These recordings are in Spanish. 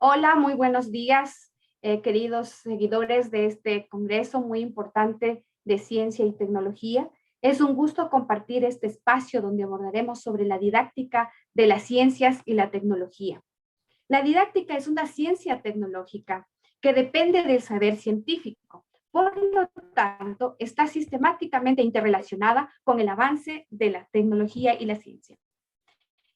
Hola, muy buenos días, queridos seguidores de este congreso muy importante de ciencia y tecnología. Es un gusto compartir este espacio donde abordaremos sobre la didáctica de las ciencias y la tecnología. La didáctica es una ciencia tecnológica que depende del saber científico. Por lo tanto, está sistemáticamente interrelacionada con el avance de la tecnología y la ciencia.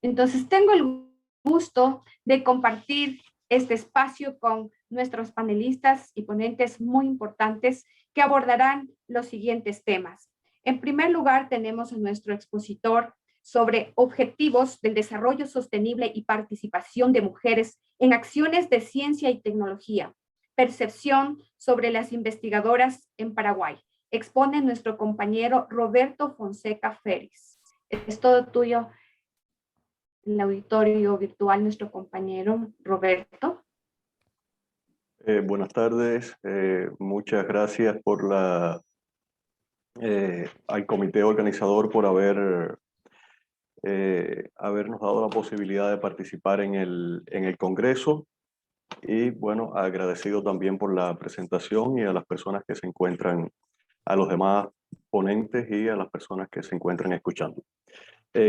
Entonces, tengo el gusto de compartir este espacio con nuestros panelistas y ponentes muy importantes que abordarán los siguientes temas. En primer lugar, tenemos a nuestro expositor sobre objetivos del desarrollo sostenible y participación de mujeres en acciones de ciencia y tecnología. Percepción sobre las investigadoras en Paraguay. Expone nuestro compañero Roberto Fonseca Félix. Es todo tuyo, el auditorio virtual, nuestro compañero Roberto. Buenas tardes, muchas gracias por al comité organizador por habernos dado la posibilidad de participar en el Congreso y bueno, agradecido también por la presentación y a las personas que se encuentran, a los demás ponentes y a las personas que se encuentran escuchando.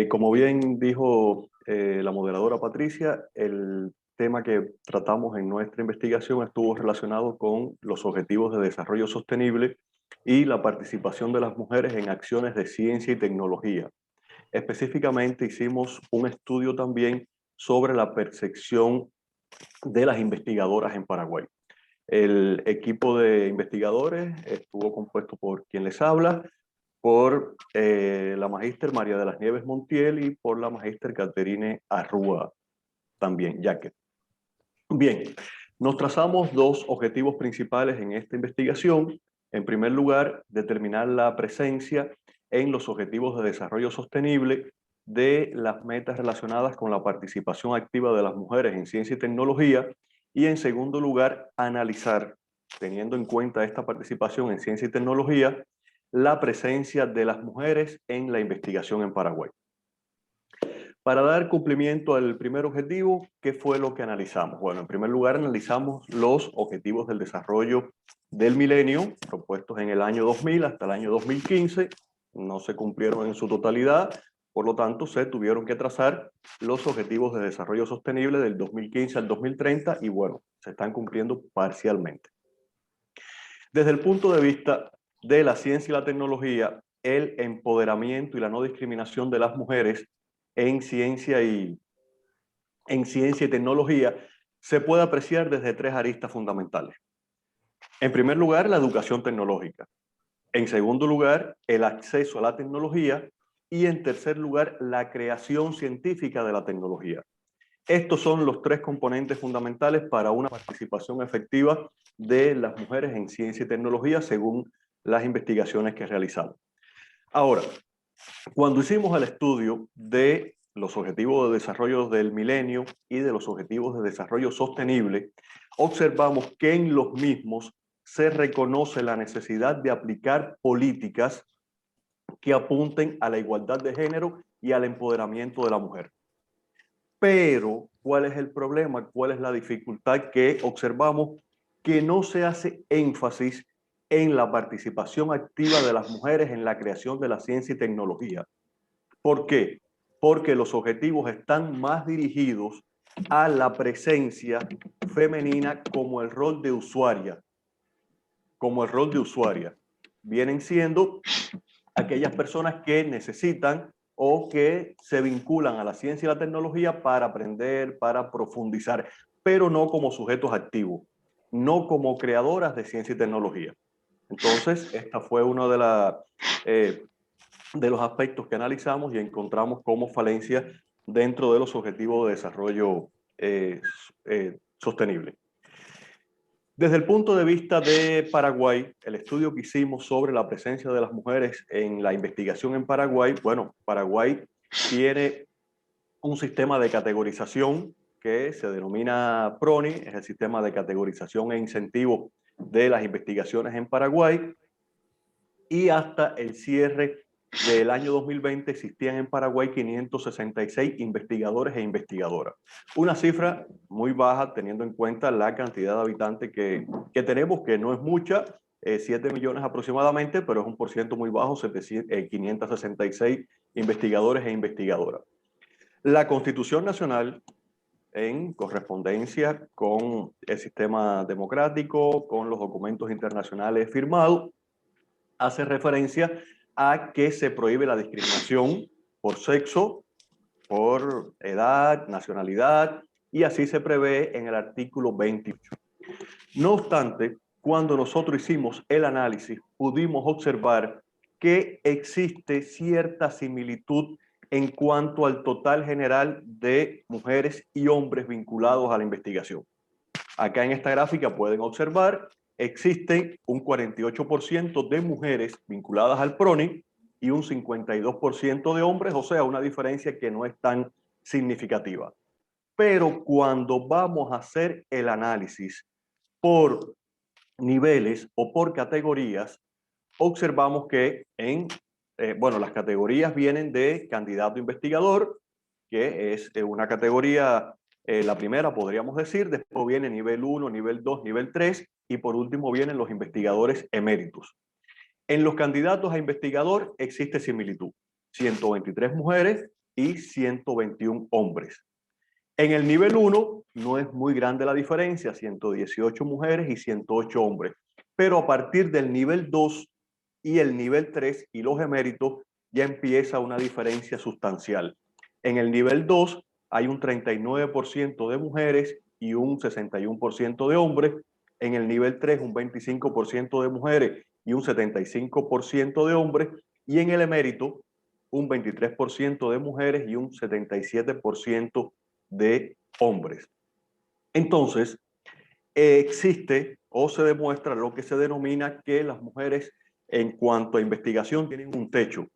Como bien dijo la moderadora Patricia, el tema que tratamos en nuestra investigación estuvo relacionado con los objetivos de desarrollo sostenible y la participación de las mujeres en acciones de ciencia y tecnología. Específicamente hicimos un estudio también sobre la percepción de las investigadoras en Paraguay. El equipo de investigadores estuvo compuesto por quien les habla, por la magíster María de las Nieves Montiel y por la magíster Caterine Arrúa, también, Jacket. Bien, nos trazamos dos objetivos principales en esta investigación. En primer lugar, determinar la presencia en los objetivos de desarrollo sostenible de las metas relacionadas con la participación activa de las mujeres en ciencia y tecnología. Y en segundo lugar, analizar, teniendo en cuenta esta participación en ciencia y tecnología, la presencia de las mujeres en la investigación en Paraguay. Para dar cumplimiento al primer objetivo, ¿qué fue lo que analizamos? Bueno, en primer lugar analizamos los objetivos del desarrollo del milenio propuestos en el año 2000 hasta el año 2015. No se cumplieron en su totalidad, por lo tanto se tuvieron que trazar los objetivos de desarrollo sostenible del 2015 al 2030 y bueno, se están cumpliendo parcialmente. Desde el punto de vista de la ciencia y la tecnología, el empoderamiento y la no discriminación de las mujeres en ciencia y tecnología se puede apreciar desde tres aristas fundamentales. En primer lugar, la educación tecnológica. En segundo lugar, el acceso a la tecnología. Y en tercer lugar, la creación científica de la tecnología. Estos son los tres componentes fundamentales para una participación efectiva de las mujeres en ciencia y tecnología según las investigaciones que realizamos. Ahora, cuando hicimos el estudio de los objetivos de desarrollo del milenio y de los objetivos de desarrollo sostenible, observamos que en los mismos se reconoce la necesidad de aplicar políticas que apunten a la igualdad de género y al empoderamiento de la mujer. Pero, ¿cuál es el problema? ¿Cuál es la dificultad que observamos? Que no se hace énfasis en la participación activa de las mujeres en la creación de la ciencia y tecnología. ¿Por qué? Porque los objetivos están más dirigidos a la presencia femenina como el rol de usuaria. Como el rol de usuaria. Vienen siendo aquellas personas que necesitan o que se vinculan a la ciencia y la tecnología para aprender, para profundizar, pero no como sujetos activos, no como creadoras de ciencia y tecnología. Entonces, esta fue uno de los aspectos que analizamos y encontramos como falencia dentro de los objetivos de desarrollo sostenible. Desde el punto de vista de Paraguay, el estudio que hicimos sobre la presencia de las mujeres en la investigación en Paraguay, bueno, Paraguay tiene un sistema de categorización que se denomina PRONI, es el sistema de categorización e incentivo de las investigaciones en Paraguay, y hasta el cierre del año 2020 existían en Paraguay 566 investigadores e investigadoras. Una cifra muy baja teniendo en cuenta la cantidad de habitantes que tenemos, que no es mucha, 7 millones aproximadamente, pero es un porcentaje muy bajo, 566 investigadores e investigadoras. La Constitución Nacional, en correspondencia con el sistema democrático, con los documentos internacionales firmados, hace referencia a que se prohíbe la discriminación por sexo, por edad, nacionalidad, y así se prevé en el artículo 28. No obstante, cuando nosotros hicimos el análisis, pudimos observar que existe cierta similitud en cuanto al total general de mujeres y hombres vinculados a la investigación. Acá en esta gráfica pueden observar, existen un 48% de mujeres vinculadas al PRONI y un 52% de hombres, o sea, una diferencia que no es tan significativa. Pero cuando vamos a hacer el análisis por niveles o por categorías, observamos que las categorías vienen de candidato investigador, que es una categoría, la primera podríamos decir, después viene nivel 1, nivel 2, nivel 3 y por último vienen los investigadores eméritos. En los candidatos a investigador existe similitud, 123 mujeres y 121 hombres. En el nivel 1 no es muy grande la diferencia, 118 mujeres y 108 hombres, pero a partir del nivel 2 y el nivel 3 y los eméritos ya empieza una diferencia sustancial. En el nivel 2 hay un 39% de mujeres y un 61% de hombres. En el nivel 3 un 25% de mujeres y un 75% de hombres. Y en el emérito un 23% de mujeres y un 77% de hombres. Entonces, existe o se demuestra lo que se denomina que las mujeres en cuanto a investigación tienen un techo,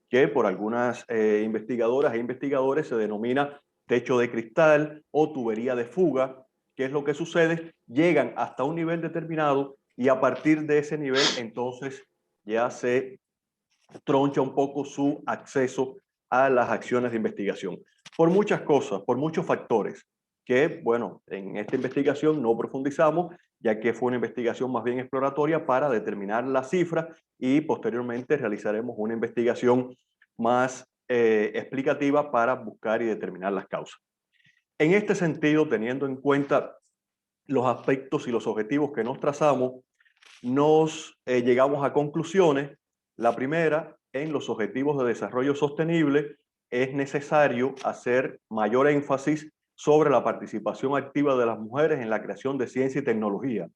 que por algunas investigadoras e investigadores se denomina techo de cristal o tubería de fuga. ¿Qué es lo que sucede? Llegan hasta un nivel determinado y a partir de ese nivel entonces ya se troncha un poco su acceso a las acciones de investigación. Por muchas cosas, por muchos factores, que, bueno, en esta investigación no profundizamos, ya que fue una investigación más bien exploratoria para determinar la cifra y posteriormente realizaremos una investigación más explicativa para buscar y determinar las causas. En este sentido, teniendo en cuenta los aspectos y los objetivos que nos trazamos, nos llegamos a conclusiones. La primera, en los objetivos de desarrollo sostenible, es necesario hacer mayor énfasis sobre la participación activa de las mujeres en la creación de ciencia y tecnología,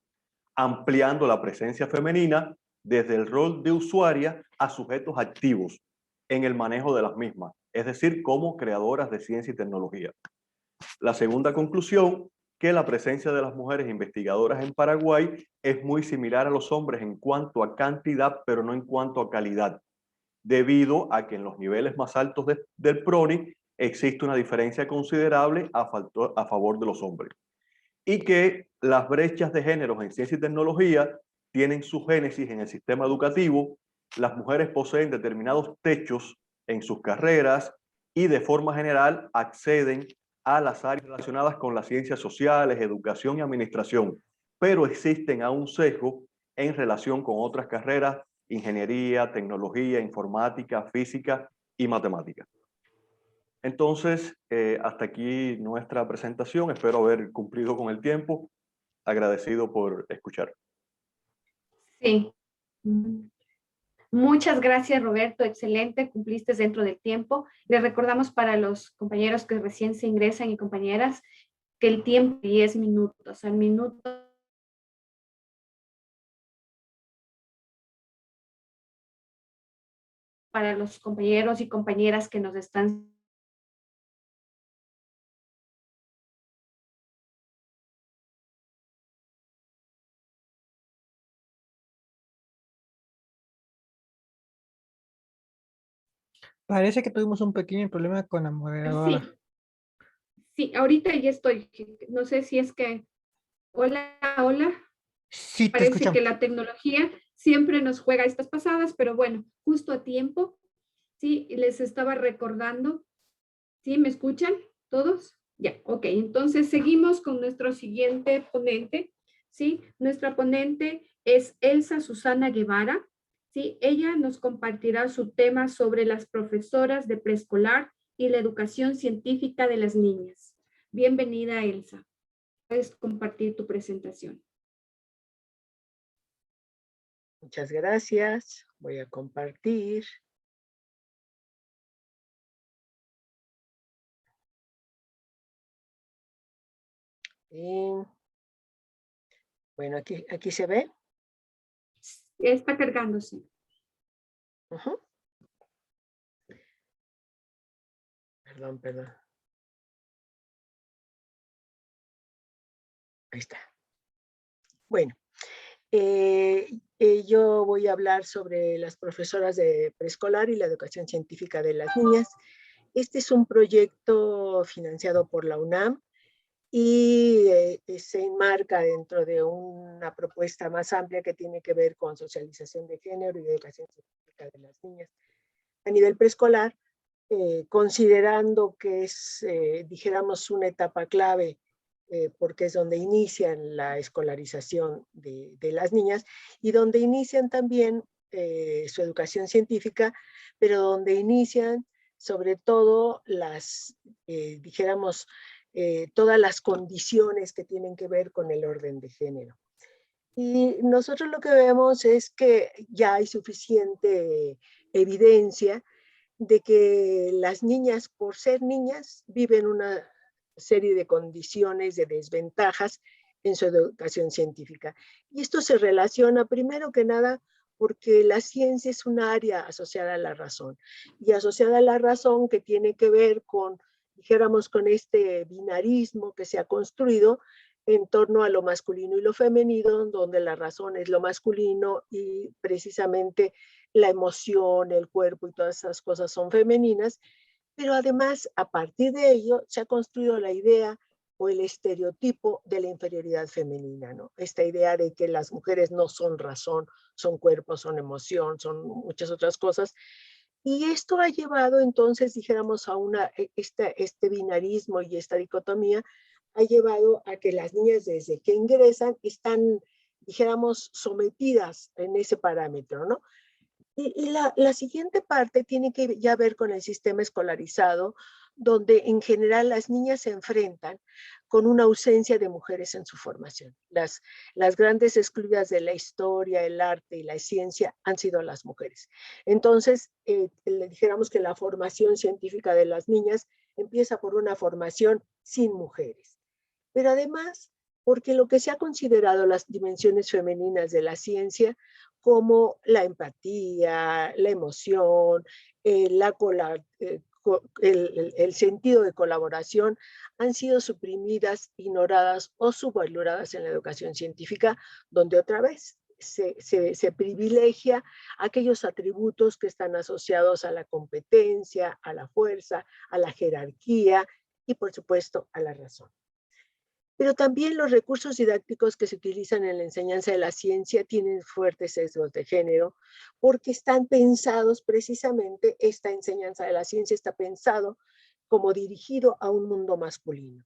ampliando la presencia femenina desde el rol de usuaria a sujetos activos en el manejo de las mismas, es decir, como creadoras de ciencia y tecnología. La segunda conclusión, que la presencia de las mujeres investigadoras en Paraguay es muy similar a los hombres en cuanto a cantidad, pero no en cuanto a calidad, debido a que en los niveles más altos del PRONI existe una diferencia considerable a favor de los hombres. Y que las brechas de géneros en ciencia y tecnología tienen su génesis en el sistema educativo. Las mujeres poseen determinados techos en sus carreras y de forma general acceden a las áreas relacionadas con las ciencias sociales, educación y administración, pero existen aún sesgos en relación con otras carreras, ingeniería, tecnología, informática, física y matemática. Entonces, hasta aquí nuestra presentación. Espero haber cumplido con el tiempo. Agradecido por escuchar. Sí. Muchas gracias, Roberto. Excelente, cumpliste dentro del tiempo. Les recordamos para los compañeros que recién se ingresan y compañeras que el tiempo es 10 minutos. Al minuto para los compañeros y compañeras que nos están Parece que tuvimos un pequeño problema con la moderadora. Sí, sí, ahorita ya estoy. No sé si es que... Hola, hola. Sí, te Parece escuchamos. que la tecnología siempre nos juega estas pasadas, pero bueno, justo a tiempo. Sí, les estaba recordando. ¿Sí? ¿Me escuchan todos? Ya, ok. Entonces seguimos con nuestro siguiente ponente. ¿Sí? Nuestra ponente es Elsa Susana Guevara. ¿Sí? Ella nos compartirá su tema sobre las profesoras de preescolar y la educación científica de las niñas. Bienvenida, Elsa. Puedes compartir tu presentación. Muchas gracias. Voy a compartir. Y, bueno, aquí se ve. Está cargándose. Ujú. Perdón. Ahí está. Bueno, yo voy a hablar sobre las profesoras de preescolar y la educación científica de las niñas. Este es un proyecto financiado por la UNAM y se enmarca dentro de una propuesta más amplia que tiene que ver con socialización de género y educación científica de las niñas. A nivel preescolar, considerando que es, dijéramos, una etapa clave, porque es donde inician la escolarización de las niñas y donde inician también su educación científica, pero donde inician sobre todo las, dijéramos, todas las condiciones que tienen que ver con el orden de género. Y nosotros lo que vemos es que ya hay suficiente evidencia de que las niñas, por ser niñas, viven una serie de condiciones, de desventajas en su educación científica. Y esto se relaciona primero que nada porque la ciencia es un área asociada a la razón, y asociada a la razón que tiene que ver con, dijéramos, con este binarismo que se ha construido en torno a lo masculino y lo femenino, donde la razón es lo masculino y precisamente la emoción, el cuerpo y todas esas cosas son femeninas, pero además a partir de ello se ha construido la idea o el estereotipo de la inferioridad femenina, ¿no? Esta idea de que las mujeres no son razón, son cuerpo, son emoción, son muchas otras cosas. Y esto ha llevado entonces, dijéramos, a este binarismo y esta dicotomía ha llevado a que las niñas desde que ingresan están, dijéramos, sometidas en ese parámetro, ¿no? Y la siguiente parte tiene que ya ver con el sistema escolarizado, donde en general las niñas se enfrentan con una ausencia de mujeres en su formación. Las grandes excluidas de la historia, el arte y la ciencia han sido las mujeres. Entonces, le dijéramos que la formación científica de las niñas empieza por una formación sin mujeres. Pero además, porque lo que se ha considerado las dimensiones femeninas de la ciencia, como la empatía, la emoción, el sentido de colaboración, han sido suprimidas, ignoradas o subvaloradas en la educación científica, donde otra vez se privilegia aquellos atributos que están asociados a la competencia, a la fuerza, a la jerarquía y, por supuesto, a la razón. Pero también los recursos didácticos que se utilizan en la enseñanza de la ciencia tienen fuertes sesgos de género, porque están pensados precisamente, esta enseñanza de la ciencia está pensado como dirigido a un mundo masculino.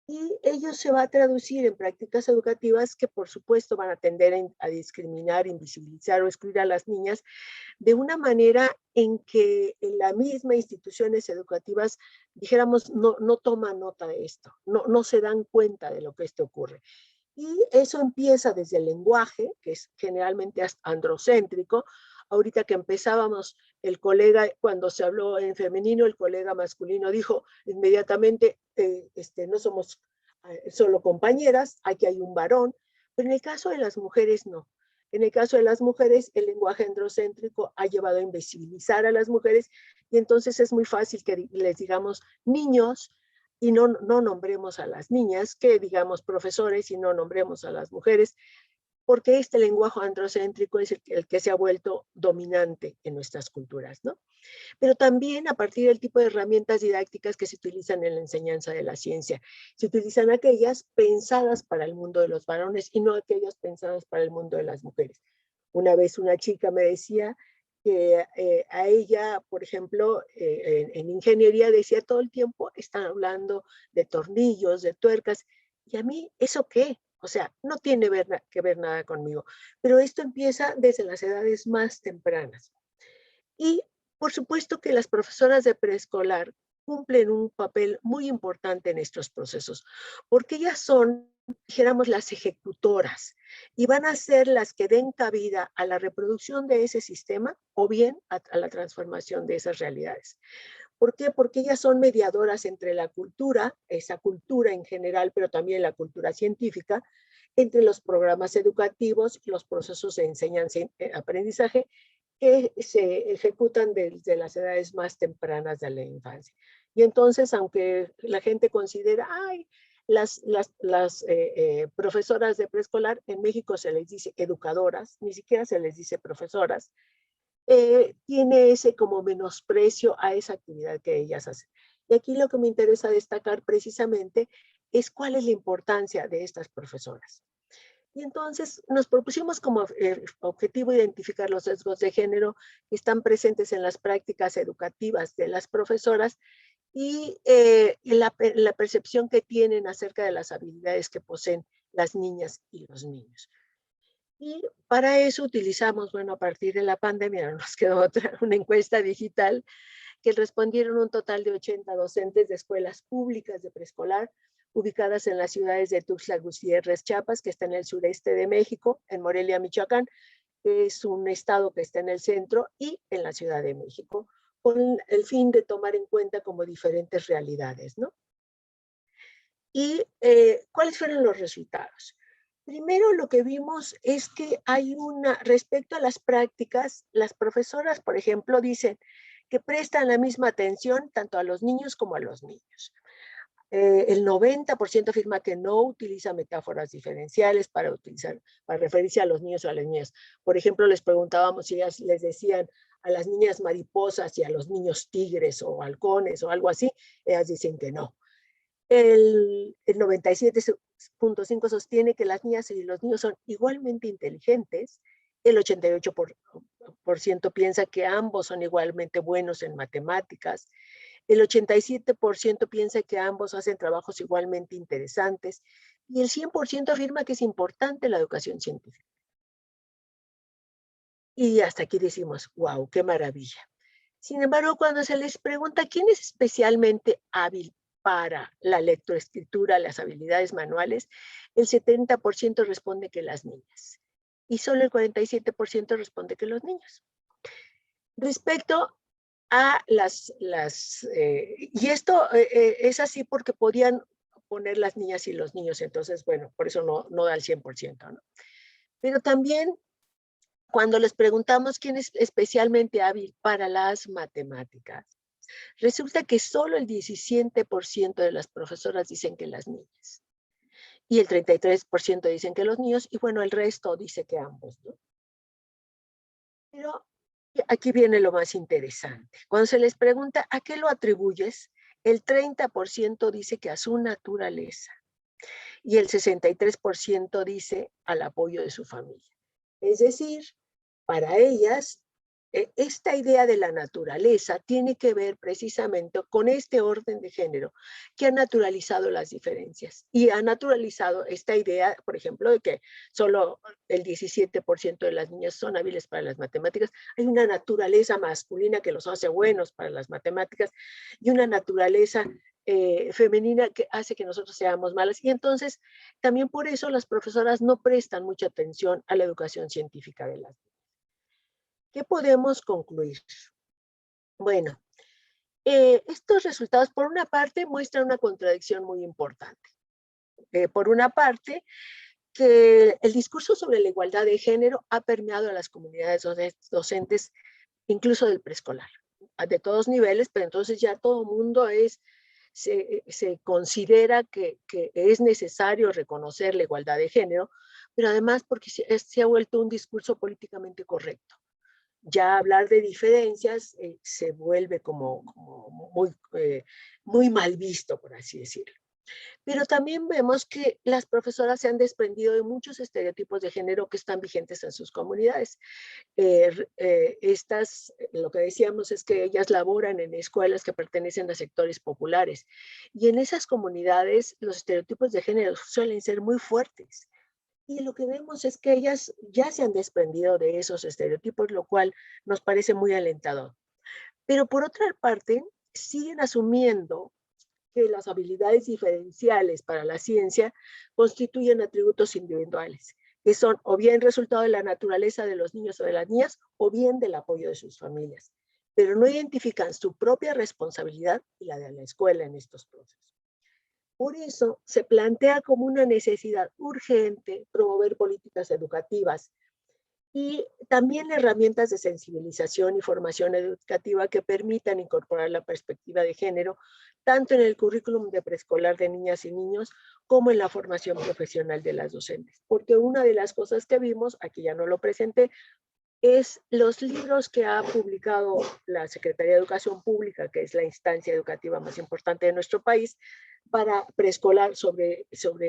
Y ello se va a traducir en prácticas educativas que por supuesto van a tender a discriminar, invisibilizar o excluir a las niñas de una manera en que en las mismas instituciones educativas, dijéramos, no toman nota de esto, no se dan cuenta de lo que esto ocurre. Y eso empieza desde el lenguaje, que es generalmente androcéntrico. Ahorita que empezábamos, el colega, cuando se habló en femenino, el colega masculino dijo inmediatamente, no somos solo compañeras, aquí hay un varón, pero en el caso de las mujeres no. En el caso de las mujeres, el lenguaje androcéntrico ha llevado a invisibilizar a las mujeres y entonces es muy fácil que les digamos niños, y no nombremos a las niñas, que digamos profesores y no nombremos a las mujeres, porque este lenguaje androcéntrico es el que se ha vuelto dominante en nuestras culturas, ¿no? Pero también a partir del tipo de herramientas didácticas que se utilizan en la enseñanza de la ciencia. Se utilizan aquellas pensadas para el mundo de los varones y no aquellas pensadas para el mundo de las mujeres. Una vez una chica me decía que a ella, por ejemplo, en ingeniería decía todo el tiempo, están hablando de tornillos, de tuercas, y a mí, ¿eso qué? O sea, no tiene que ver nada conmigo. Pero esto empieza desde las edades más tempranas. Y por supuesto que las profesoras de preescolar cumplen un papel muy importante en estos procesos, porque ellas son, dijéramos, las ejecutoras y van a ser las que den cabida a la reproducción de ese sistema o bien a la transformación de esas realidades. ¿Por qué? Porque ellas son mediadoras entre la cultura, esa cultura en general, pero también la cultura científica, entre los programas educativos y los procesos de enseñanza y aprendizaje que se ejecutan desde las edades más tempranas de la infancia. Y entonces, aunque la gente considera, ay, las profesoras de preescolar, en México se les dice educadoras, ni siquiera se les dice profesoras, tiene ese como menosprecio a esa actividad que ellas hacen. Y aquí lo que me interesa destacar precisamente es cuál es la importancia de estas profesoras. Y entonces nos propusimos como objetivo identificar los sesgos de género que están presentes en las prácticas educativas de las profesoras y la percepción que tienen acerca de las habilidades que poseen las niñas y los niños. Y para eso utilizamos, bueno, a partir de la pandemia no nos quedó otra, una encuesta digital que respondieron un total de 80 docentes de escuelas públicas de preescolar ubicadas en las ciudades de Tuxtla Gutiérrez, Chiapas, que está en el sureste de México, en Morelia, Michoacán, que es un estado que está en el centro, y en la Ciudad de México, con el fin de tomar en cuenta como diferentes realidades, ¿no? ¿Y cuáles fueron los resultados? Primero, lo que vimos es que hay respecto a las prácticas, las profesoras, por ejemplo, dicen que prestan la misma atención tanto a los niños como a los niños. El 90% afirma que no utiliza metáforas diferenciales para referirse a los niños o a las niñas. Por ejemplo, les preguntábamos si ellas les decían a las niñas mariposas y a los niños tigres o halcones o algo así, ellas dicen que no. El 97.5% sostiene que las niñas y los niños son igualmente inteligentes. El 88% piensa que ambos son igualmente buenos en matemáticas. El 87% piensa que ambos hacen trabajos igualmente interesantes. Y el 100% afirma que es importante la educación científica. Y hasta aquí decimos, wow, qué maravilla. Sin embargo, cuando se les pregunta quién es especialmente hábil para la lectoescritura, las habilidades manuales, el 70% responde que las niñas. Y solo el 47% responde que los niños. Respecto a y esto es así porque podían poner las niñas y los niños, entonces, bueno, por eso no da el 100%, ¿no? Pero también cuando les preguntamos quién es especialmente hábil para las matemáticas, resulta que solo el 17% de las profesoras dicen que las niñas. Y el 33% dicen que los niños, y bueno, el resto dice que ambos, ¿no? Pero aquí viene lo más interesante. Cuando se les pregunta a qué lo atribuyes, el 30% dice que a su naturaleza y el 63% dice al apoyo de su familia. Es decir, para ellas, esta idea de la naturaleza tiene que ver precisamente con este orden de género que ha naturalizado las diferencias y ha naturalizado esta idea, por ejemplo, de que solo el 17% de las niñas son hábiles para las matemáticas. Hay una naturaleza masculina que los hace buenos para las matemáticas y una naturaleza femenina que hace que nosotros seamos malas. Y entonces, también por eso las profesoras no prestan mucha atención a la educación científica de las niñas. ¿Qué podemos concluir? Bueno, estos resultados, por una parte, muestran una contradicción muy importante. Por una parte, que el discurso sobre la igualdad de género ha permeado a las comunidades docentes, incluso del preescolar, de todos niveles, pero entonces ya todo el mundo se considera que es necesario reconocer la igualdad de género, pero además porque se ha vuelto un discurso políticamente correcto. Ya hablar de diferencias se vuelve como muy mal visto, por así decirlo. Pero también vemos que las profesoras se han desprendido de muchos estereotipos de género que están vigentes en sus comunidades. Lo que decíamos es que ellas laboran en escuelas que pertenecen a sectores populares, y en esas comunidades los estereotipos de género suelen ser muy fuertes. Y lo que vemos es que ellas ya se han desprendido de esos estereotipos, lo cual nos parece muy alentador. Pero por otra parte, siguen asumiendo que las habilidades diferenciales para la ciencia constituyen atributos individuales, que son o bien resultado de la naturaleza de los niños o de las niñas, o bien del apoyo de sus familias, pero no identifican su propia responsabilidad y la de la escuela en estos procesos. Por eso se plantea como una necesidad urgente promover políticas educativas y también herramientas de sensibilización y formación educativa que permitan incorporar la perspectiva de género tanto en el currículum de preescolar de niñas y niños como en la formación profesional de las docentes. Porque una de las cosas que vimos, aquí ya no lo presenté, es los libros que ha publicado la Secretaría de Educación Pública, que es la instancia educativa más importante de nuestro país, para preescolar sobre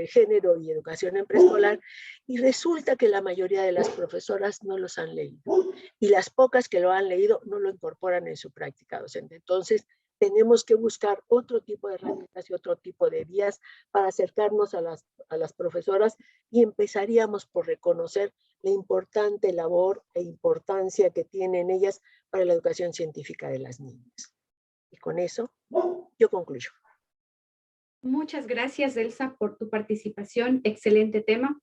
género y educación en preescolar, y resulta que la mayoría de las profesoras no los han leído, y las pocas que lo han leído no lo incorporan en su práctica docente. Entonces, tenemos que buscar otro tipo de herramientas y otro tipo de vías para acercarnos a las profesoras, y empezaríamos por reconocer la importante labor e importancia que tienen ellas para la educación científica de las niñas. Y con eso yo concluyo. Muchas gracias, Elsa, por tu participación. Excelente tema.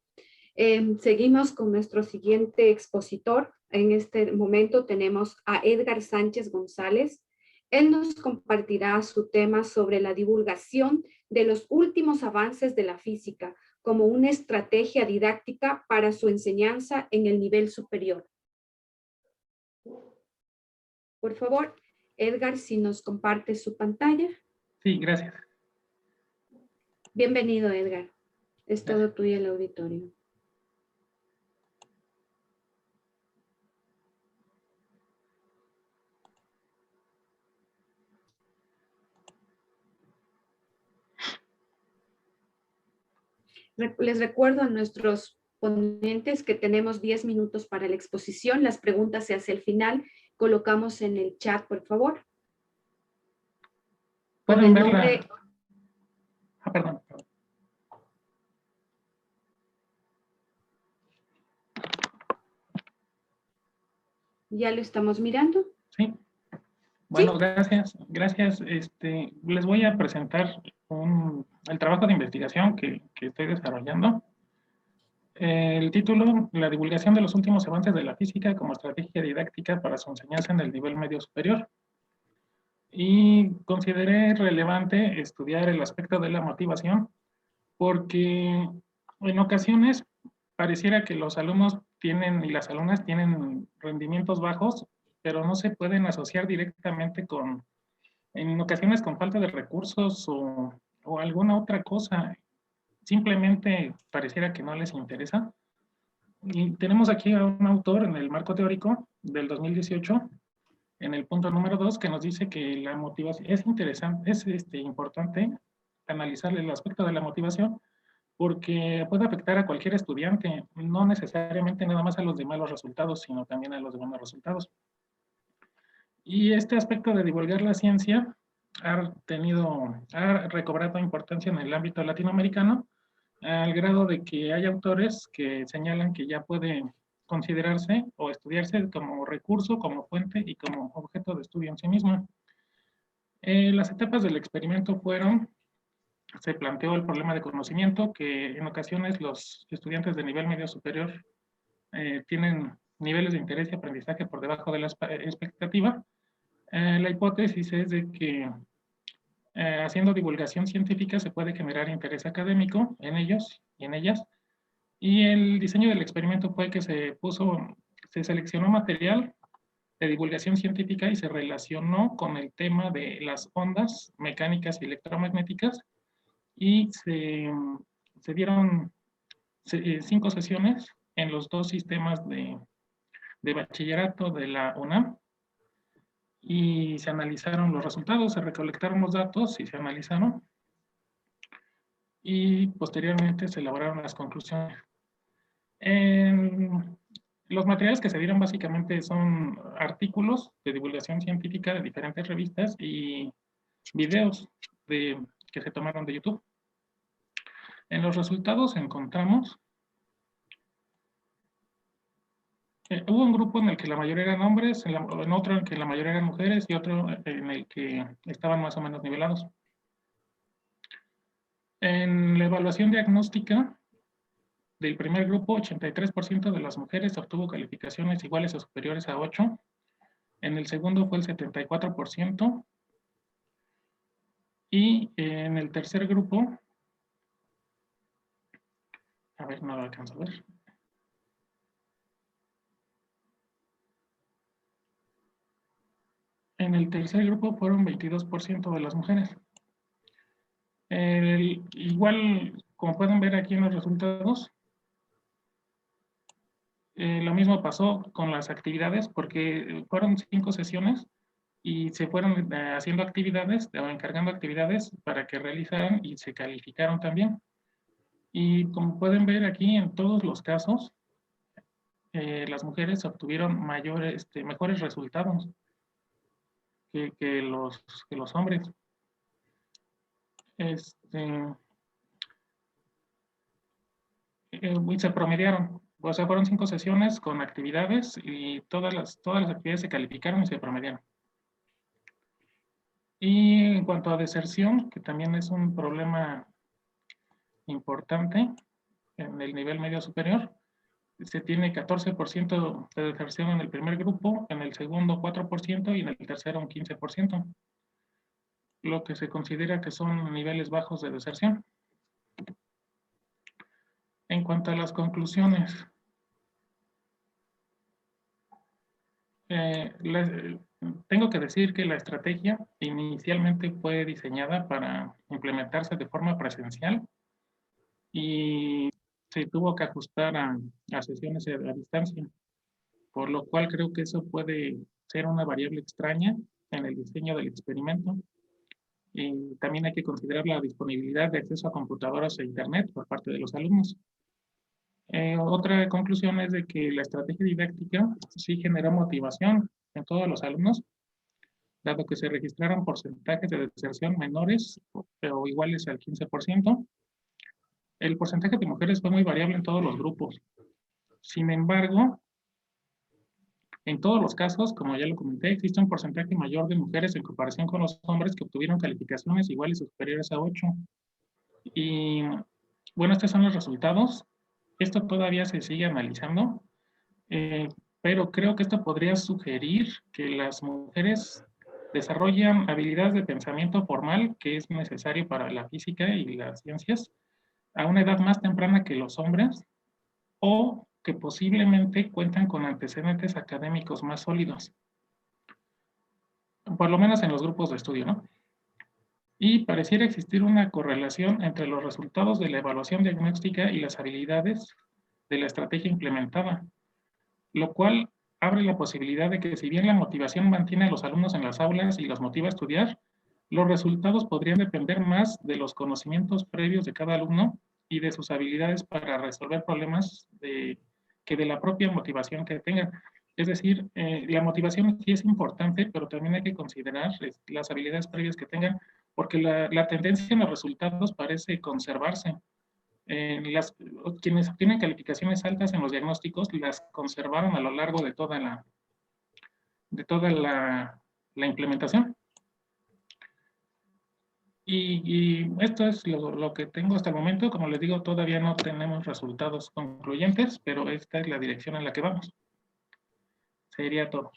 Seguimos con nuestro siguiente expositor. En este momento tenemos a Edgar Sánchez González. Él nos compartirá su tema sobre la divulgación de los últimos avances de la física como una estrategia didáctica para su enseñanza en el nivel superior. Por favor, Edgar, si nos comparte su pantalla. Sí, gracias. Bienvenido, Edgar. Es todo tuyo el auditorio. Les recuerdo a nuestros ponentes que tenemos 10 minutos para la exposición. Las preguntas se hacen al final. Colocamos en el chat, por favor. Pueden verla. Perdón. ¿Ya lo estamos mirando? Sí. Bueno, ¿Sí? gracias. Gracias. Les voy a presentar el trabajo de investigación que estoy desarrollando. El título, la divulgación de los últimos avances de la física como estrategia didáctica para su enseñanza en el nivel medio superior. Y consideré relevante estudiar el aspecto de la motivación porque en ocasiones pareciera que los alumnos y las alumnas tienen rendimientos bajos, pero no se pueden asociar directamente en ocasiones con falta de recursos o alguna otra cosa. Simplemente pareciera que no les interesa. Y tenemos aquí a un autor en el marco teórico del 2018, en el punto número 2, que nos dice que la motivación es interesante, es importante analizar el aspecto de la motivación porque puede afectar a cualquier estudiante, no necesariamente nada más a los de malos resultados, sino también a los de buenos resultados. Y este aspecto de divulgar la ciencia ha recobrado importancia en el ámbito latinoamericano, al grado de que hay autores que señalan que ya puede considerarse o estudiarse como recurso, como fuente y como objeto de estudio en sí mismo. Las etapas del experimento se planteó el problema de conocimiento, que en ocasiones los estudiantes de nivel medio superior tienen niveles de interés y aprendizaje por debajo de la expectativa. La hipótesis es de que haciendo divulgación científica se puede generar interés académico en ellos y en ellas, y el diseño del experimento fue que se seleccionó material de divulgación científica y se relacionó con el tema de las ondas mecánicas y electromagnéticas, y se dieron 5 sesiones en los 2 sistemas de bachillerato de la UNAM, y se analizaron los resultados, se recolectaron los datos y se analizaron. y posteriormente se elaboraron las conclusiones. Los materiales que se dieron básicamente son artículos de divulgación científica de diferentes revistas y videos que se tomaron de YouTube. En los resultados encontramos hubo un grupo en el que la mayoría eran hombres, en otro en el que la mayoría eran mujeres y otro en el que estaban más o menos nivelados. En la evaluación diagnóstica del primer grupo, 83% de las mujeres obtuvo calificaciones iguales o superiores a 8. En el segundo fue el 74%. Y en el tercer grupo, a ver, no lo alcanzo a ver. En el tercer grupo fueron 22% de las mujeres. Igual, como pueden ver aquí en los resultados, lo mismo pasó con las actividades, porque fueron 5 sesiones y se fueron haciendo actividades, o encargando actividades para que realizaran y se calificaron también. Y como pueden ver aquí, en todos los casos, las mujeres obtuvieron mejores resultados que los hombres. Y se promediaron. O sea, fueron 5 sesiones con actividades y todas las actividades se calificaron y se promediaron. Y en cuanto a deserción, que también es un problema importante en el nivel medio superior, se tiene 14% de deserción en el primer grupo, en el segundo 4% y en el tercero un 15%, lo que se considera que son niveles bajos de deserción. En cuanto a las conclusiones, tengo que decir que la estrategia inicialmente fue diseñada para implementarse de forma presencial y se tuvo que ajustar a sesiones a distancia, por lo cual creo que eso puede ser una variable extraña en el diseño del experimento. Y también hay que considerar la disponibilidad de acceso a computadoras e internet por parte de los alumnos. Otra conclusión es de que la estrategia didáctica sí generó motivación en todos los alumnos, dado que se registraron porcentajes de deserción menores o iguales al 15%. El porcentaje de mujeres fue muy variable en todos los grupos. Sin embargo, en todos los casos, como ya lo comenté, existe un porcentaje mayor de mujeres en comparación con los hombres que obtuvieron calificaciones iguales o superiores a 8. Y bueno, estos son los resultados. Esto todavía se sigue analizando, pero creo que esto podría sugerir que las mujeres desarrollan habilidades de pensamiento formal que es necesario para la física y las ciencias a una edad más temprana que los hombres, o que posiblemente cuentan con antecedentes académicos más sólidos, por lo menos en los grupos de estudio, ¿no? Y pareciera existir una correlación entre los resultados de la evaluación diagnóstica y las habilidades de la estrategia implementada, lo cual abre la posibilidad de que si bien la motivación mantiene a los alumnos en las aulas y los motiva a estudiar, los resultados podrían depender más de los conocimientos previos de cada alumno y de sus habilidades para resolver problemas que de la propia motivación que tengan. Es decir, la motivación sí es importante, pero también hay que considerar las habilidades previas que tengan, porque la tendencia en los resultados parece conservarse. Quienes obtienen calificaciones altas en los diagnósticos las conservaron a lo largo de toda la implementación. Y esto es lo que tengo hasta el momento. Como les digo, todavía no tenemos resultados concluyentes, pero esta es la dirección en la que vamos. Sería todo.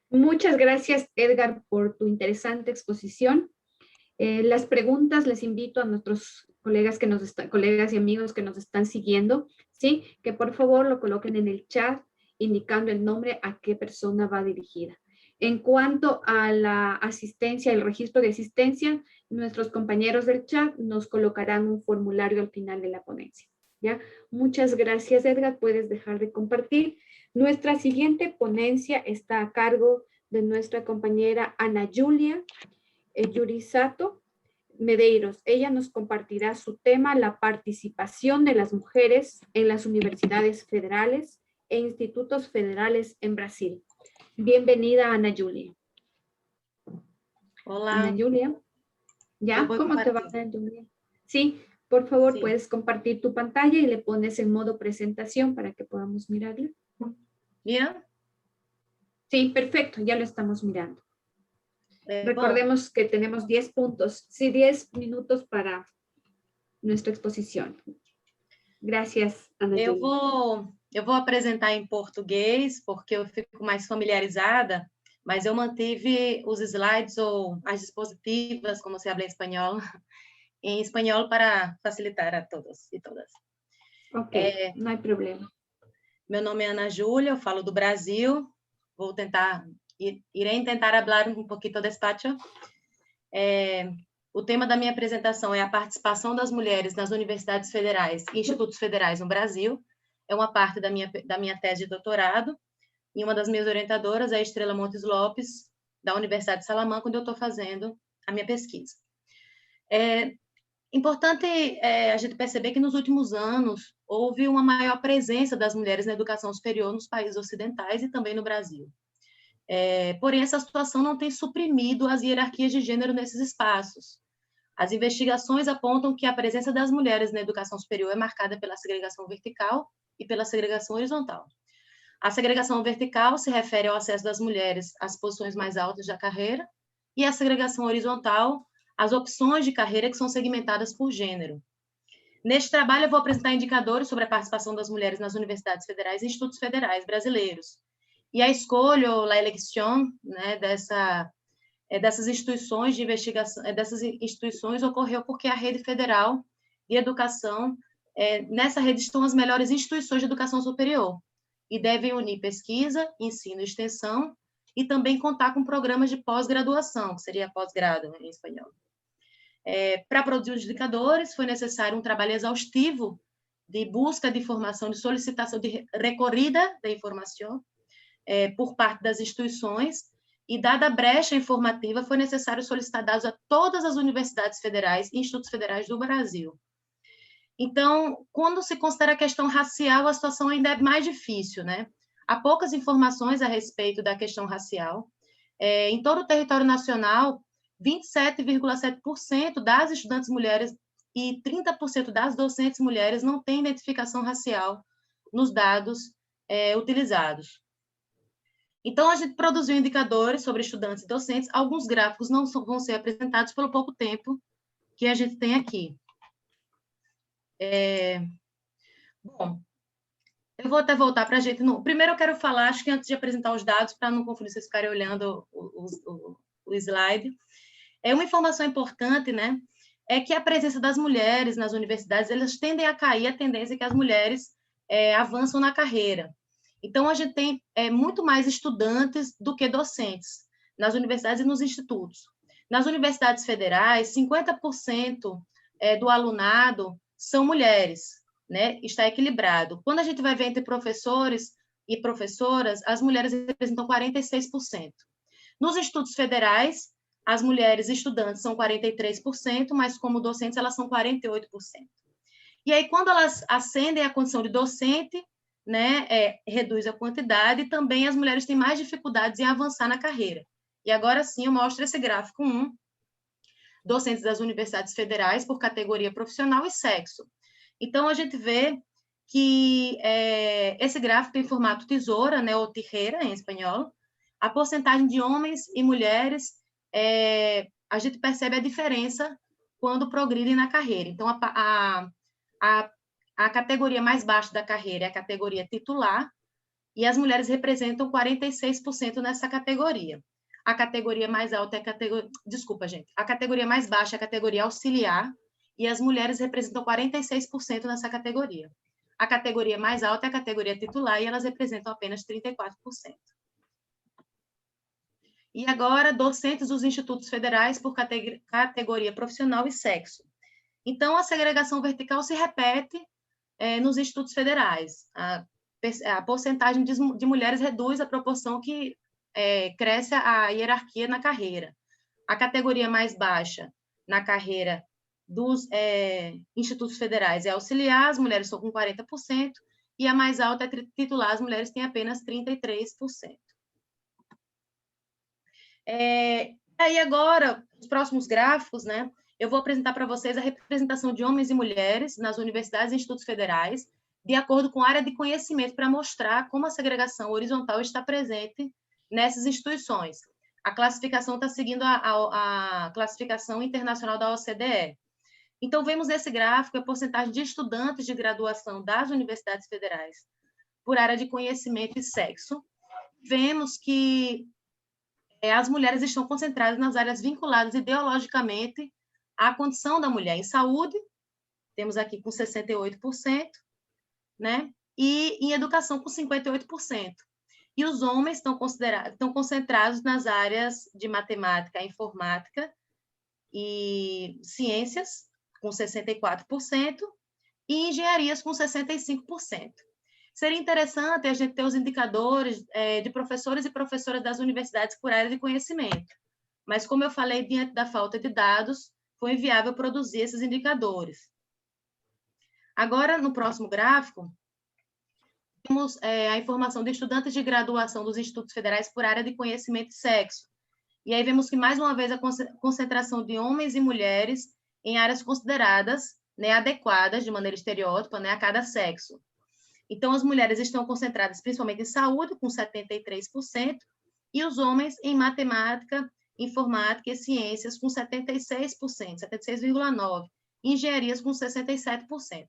Muchas gracias, Edgar, por tu interesante exposición. Las preguntas les invito a nuestros colegas y amigos que nos están siguiendo, ¿sí? Que por favor lo coloquen en el chat indicando el nombre a qué persona va dirigida. En cuanto a la asistencia, el registro de asistencia, nuestros compañeros del chat nos colocarán un formulario al final de la ponencia, ¿ya? Muchas gracias, Edgar. Puedes dejar de compartir. Nuestra siguiente ponencia está a cargo de nuestra compañera Ana Julia Yurisato. Medeiros. Ella nos compartirá su tema, la participación de las mujeres en las universidades federales e institutos federales en Brasil. Bienvenida, Ana Julia. Hola. Ana Julia. ¿Ya? ¿Cómo te va, Ana Julia? Sí, por favor, sí. Puedes compartir tu pantalla y le pones en modo presentación para que podamos mirarla. ¿Mira? Sí, perfecto, ya lo estamos mirando. Recordemos que tenemos 10 puntos, sí, 10 minutos para nuestra exposição. Graças, Ana Julia. Eu vou apresentar em português, porque eu fico mais familiarizada, mas eu mantive os slides ou as dispositivas, como se habla em espanhol para facilitar a todos e todas. Ok, não há problema. Meu nome é Ana Júlia, eu falo do Brasil, irei tentar falar um pouquinho despacio. O tema da minha apresentação é a participação das mulheres nas universidades federais e institutos federais no Brasil. É uma parte da minha tese de doutorado, e uma das minhas orientadoras é a Estrela Montes Lopes, da Universidade de Salamanca, onde eu estou fazendo a minha pesquisa. É importante a gente perceber que nos últimos anos houve uma maior presença das mulheres na educação superior nos países ocidentais e também no Brasil. Porém, essa situação não tem suprimido as hierarquias de gênero nesses espaços. As investigações apontam que a presença das mulheres na educação superior é marcada pela segregação vertical e pela segregação horizontal. A segregação vertical se refere ao acesso das mulheres às posições mais altas da carreira, e a segregação horizontal às opções de carreira que são segmentadas por gênero. Neste trabalho, eu vou apresentar indicadores sobre a participação das mulheres nas universidades federais e institutos federais brasileiros. E a escolha, ou a eleição, né, dessas instituições de investigação, dessas instituições ocorreu porque a rede federal de educação, nessa rede estão as melhores instituições de educação superior, e devem unir pesquisa, ensino e extensão, e também contar com programas de pós-graduação, que seria pós-grado em espanhol. Para produzir os indicadores, foi necessário um trabalho exaustivo de busca de informação, de solicitação, de recorrida da informação, por parte das instituições, e dada a brecha informativa, foi necessário solicitar dados a todas as universidades federais e institutos federais do Brasil. Então, quando se considera a questão racial, a situação ainda é mais difícil, né? Há poucas informações a respeito da questão racial. Em todo o território nacional, 27,7% das estudantes mulheres e 30% das docentes mulheres não têm identificação racial nos dados utilizados. Então, a gente produziu indicadores sobre estudantes e docentes. Alguns gráficos não vão ser apresentados pelo pouco tempo que a gente tem aqui. Bom, eu vou até voltar para a gente. Primeiro, eu quero falar, acho que antes de apresentar os dados, para não confundir vocês ficarem olhando o slide, uma informação importante, né, é que a presença das mulheres nas universidades, elas tendem a cair, a tendência é que as mulheres avançam na carreira. Então, a gente tem muito mais estudantes do que docentes nas universidades e nos institutos. Nas universidades federais, 50% do alunado são mulheres, né? Está equilibrado. Quando a gente vai ver entre professores e professoras, as mulheres representam 46%. Nos institutos federais, as mulheres estudantes são 43%, mas como docentes elas são 48%. E aí, quando elas ascendem à condição de docente, né, reduz a quantidade, e também as mulheres têm mais dificuldades em avançar na carreira. E agora sim eu mostro esse gráfico 1, docentes das universidades federais por categoria profissional e sexo. Então, a gente vê que esse gráfico tem formato tesoura, né, ou tijera em espanhol. A porcentagem de homens e mulheres, a gente percebe a diferença quando progridem na carreira. Então, a categoria mais baixa da carreira é a categoria titular, e as mulheres representam 46% nessa categoria. A categoria mais alta é a categoria... Desculpa, gente. A categoria mais baixa é a categoria auxiliar, e as mulheres representam 46% nessa categoria. A categoria mais alta é a categoria titular, e elas representam apenas 34%. E agora, docentes dos institutos federais por categoria profissional e sexo. Então, a segregação vertical se repete nos institutos federais. A porcentagem de mulheres reduz a proporção que cresce a hierarquia na carreira. A categoria mais baixa na carreira dos institutos federais é auxiliar, as mulheres estão com 40%, e a mais alta é titular, as mulheres têm apenas 33%. Aí agora, os próximos gráficos, né, eu vou apresentar para vocês a representação de homens e mulheres nas universidades e institutos federais, de acordo com a área de conhecimento, para mostrar como a segregação horizontal está presente nessas instituições. A classificação está seguindo a classificação internacional da OCDE. Então, vemos nesse gráfico a porcentagem de estudantes de graduação das universidades federais por área de conhecimento e sexo. Vemos que as mulheres estão concentradas nas áreas vinculadas ideologicamente à condição da mulher. Em saúde, temos aqui com 68%, né? E em educação com 58%. E os homens estão concentrados nas áreas de matemática, informática e ciências, com 64%, e engenharias, com 65%. Seria interessante a gente ter os indicadores de professores e professoras das universidades por área de conhecimento, mas, como eu falei, diante da falta de dados, foi inviável produzir esses indicadores. Agora, no próximo gráfico, temos a informação de estudantes de graduação dos institutos federais por área de conhecimento e sexo. E aí vemos que, mais uma vez, a concentração de homens e mulheres em áreas consideradas, né, adequadas, de maneira estereótipa, né, a cada sexo. Então, as mulheres estão concentradas principalmente em saúde, com 73%, e os homens em matemática, informática e ciências, com 76%, 76,9%, e engenharias, com 67%.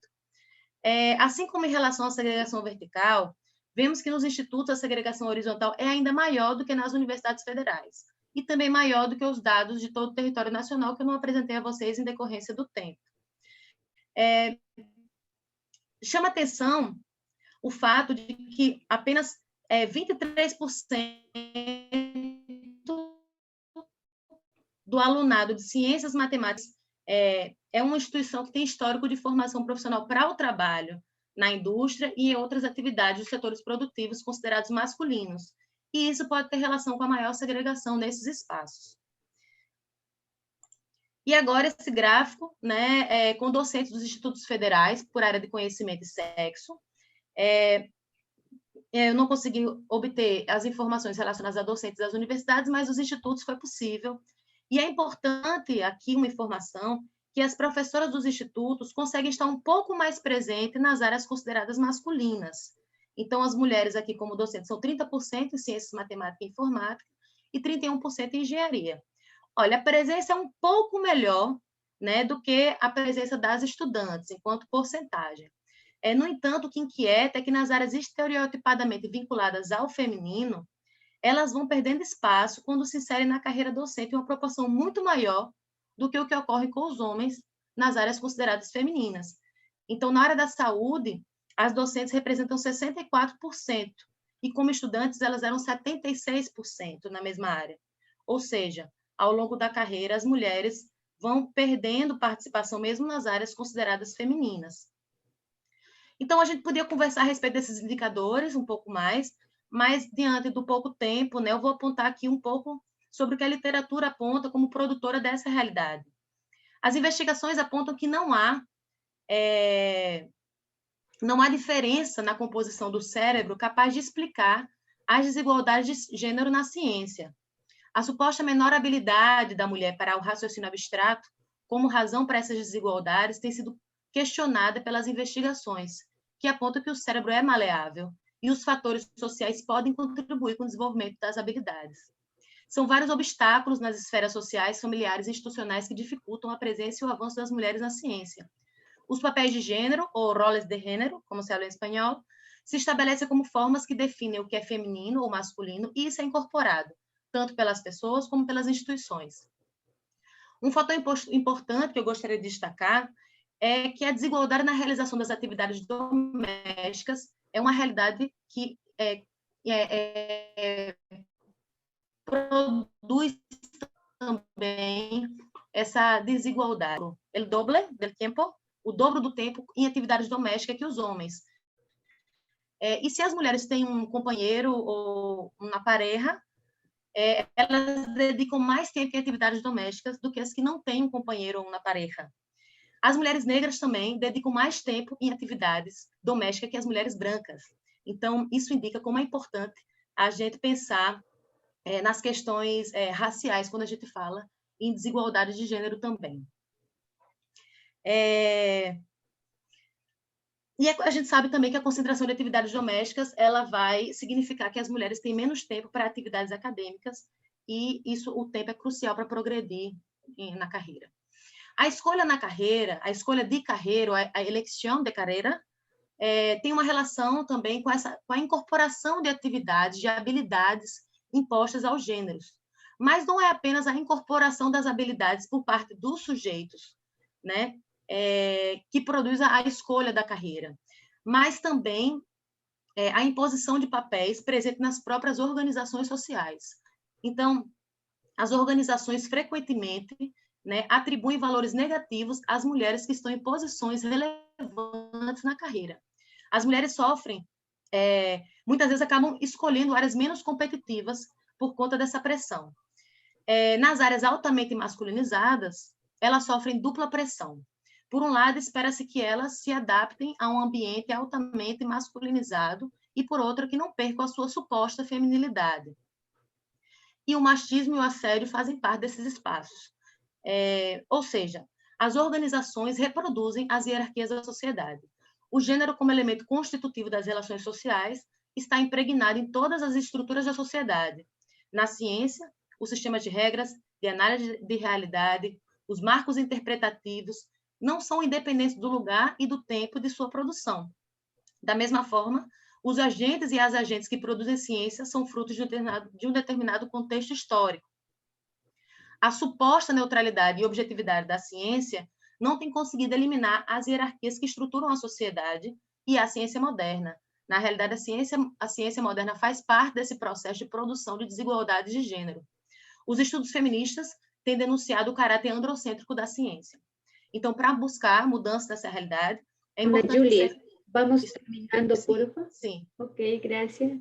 Assim como em relação à segregação vertical, vemos que nos institutos a segregação horizontal é ainda maior do que nas universidades federais, e também maior do que os dados de todo o território nacional, que eu não apresentei a vocês em decorrência do tempo. Chama atenção o fato de que apenas 23% do alunado de ciências matemáticas é uma instituição que tem histórico de formação profissional para o trabalho na indústria e em outras atividades dos setores produtivos considerados masculinos. E isso pode ter relação com a maior segregação nesses espaços. E agora esse gráfico, né, com docentes dos institutos federais por área de conhecimento e sexo. Eu não consegui obter as informações relacionadas a docentes das universidades, mas os institutos foi possível. E é importante aqui uma informação que as professoras dos institutos conseguem estar um pouco mais presentes nas áreas consideradas masculinas. Então, as mulheres aqui como docentes são 30% em ciências, matemática e informática e 31% em engenharia. Olha, a presença é um pouco melhor, né, do que a presença das estudantes, enquanto porcentagem. No entanto, o que inquieta é que nas áreas estereotipadamente vinculadas ao feminino, elas vão perdendo espaço quando se inserem na carreira docente em uma proporção muito maior do que o que ocorre com os homens nas áreas consideradas femininas. Então, na área da saúde, as docentes representam 64%, e como estudantes elas eram 76% na mesma área. Ou seja, ao longo da carreira, as mulheres vão perdendo participação mesmo nas áreas consideradas femininas. Então, a gente podia conversar a respeito desses indicadores um pouco mais, mas, diante do pouco tempo, né, eu vou apontar aqui um pouco sobre o que a literatura aponta como produtora dessa realidade. As investigações apontam que não há diferença na composição do cérebro capaz de explicar as desigualdades de gênero na ciência. A suposta menor habilidade da mulher para o raciocínio abstrato, como razão para essas desigualdades, tem sido questionada pelas investigações, que apontam que o cérebro é maleável e os fatores sociais podem contribuir com o desenvolvimento das habilidades. São vários obstáculos nas esferas sociais, familiares e institucionais que dificultam a presença e o avanço das mulheres na ciência. Os papéis de gênero, ou roles de género, como se fala em espanhol, se estabelecem como formas que definem o que é feminino ou masculino, e isso é incorporado, tanto pelas pessoas como pelas instituições. Um fator importante que eu gostaria de destacar é que a desigualdade na realização das atividades domésticas é uma realidade que produz também essa desigualdade. El doble del tiempo, o dobro do tempo em atividades domésticas que os homens. E se as mulheres têm um companheiro ou uma pareja, elas dedicam mais tempo em atividades domésticas do que as que não têm um companheiro ou uma pareja. As mulheres negras também dedicam mais tempo em atividades domésticas que as mulheres brancas. Então, isso indica como é importante a gente pensar nas questões raciais, quando a gente fala em desigualdade de gênero também. E a gente sabe também que a concentração de atividades domésticas ela vai significar que as mulheres têm menos tempo para atividades acadêmicas, e o tempo é crucial para progredir na carreira. A escolha na carreira, a escolha de carreira, a eleição de carreira, tem uma relação também com a incorporação de atividades, de habilidades impostas aos gêneros. Mas não é apenas a incorporação das habilidades por parte dos sujeitos, né, que produz a escolha da carreira, mas também a imposição de papéis presente nas próprias organizações sociais. Então, as organizações frequentemente, né, atribuem valores negativos às mulheres que estão em posições relevantes na carreira. As mulheres sofrem, muitas vezes acabam escolhendo áreas menos competitivas por conta dessa pressão. Nas áreas altamente masculinizadas, elas sofrem dupla pressão. Por um lado, espera-se que elas se adaptem a um ambiente altamente masculinizado e, por outro, que não percam a sua suposta feminilidade. E o machismo e o assédio fazem parte desses espaços. Ou seja, as organizações reproduzem as hierarquias da sociedade. O gênero, como elemento constitutivo das relações sociais, está impregnado em todas as estruturas da sociedade. Na ciência, o sistema de regras, de análise de realidade, os marcos interpretativos, não são independentes do lugar e do tempo de sua produção. Da mesma forma, os agentes e as agentes que produzem ciência são frutos de um determinado contexto histórico. A suposta neutralidade e objetividade da ciência não tem conseguido eliminar as hierarquias que estruturam a sociedade e a ciência moderna. Na realidade, a ciência moderna faz parte desse processo de produção de desigualdades de gênero. Os estudos feministas têm denunciado o caráter androcêntrico da ciência. Então, para buscar mudança dessa realidade, é importante... Julie, vamos terminando, por favor. Sim. Ok, graças.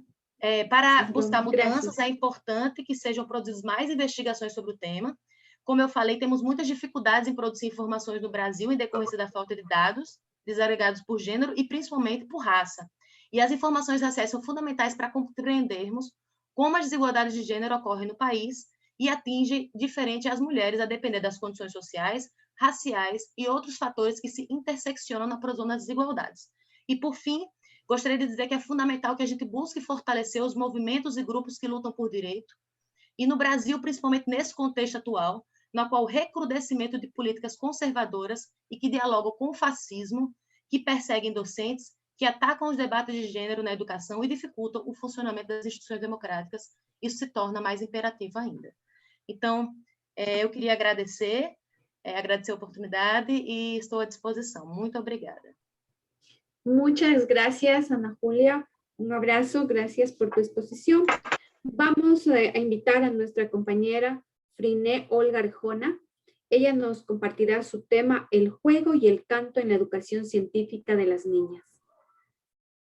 Para buscar mudanças, é importante que sejam produzidas mais investigações sobre o tema. Como eu falei, temos muitas dificuldades em produzir informações no Brasil em decorrência da falta de dados desagregados por gênero e principalmente por raça. E as informações raciais são fundamentais para compreendermos como as desigualdades de gênero ocorrem no país e atingem diferente as mulheres, a depender das condições sociais, raciais e outros fatores que se interseccionam na produção das desigualdades. E, por fim, gostaria de dizer que é fundamental que a gente busque fortalecer os movimentos e grupos que lutam por direito. E no Brasil, principalmente nesse contexto atual, na qual o recrudescimento de políticas conservadoras e que dialogam com o fascismo, que perseguem docentes, que atacam os debates de gênero na educação e dificultam o funcionamento das instituições democráticas, isso se torna mais imperativo ainda. Então, eu queria agradecer a oportunidade e estou à disposição. Muito obrigada. Muchas gracias, Ana Julia. Un abrazo, gracias por tu exposición. Vamos a invitar a nuestra compañera Friné Olga Arjona. Ella nos compartirá su tema, el juego y el canto en la educación científica de las niñas.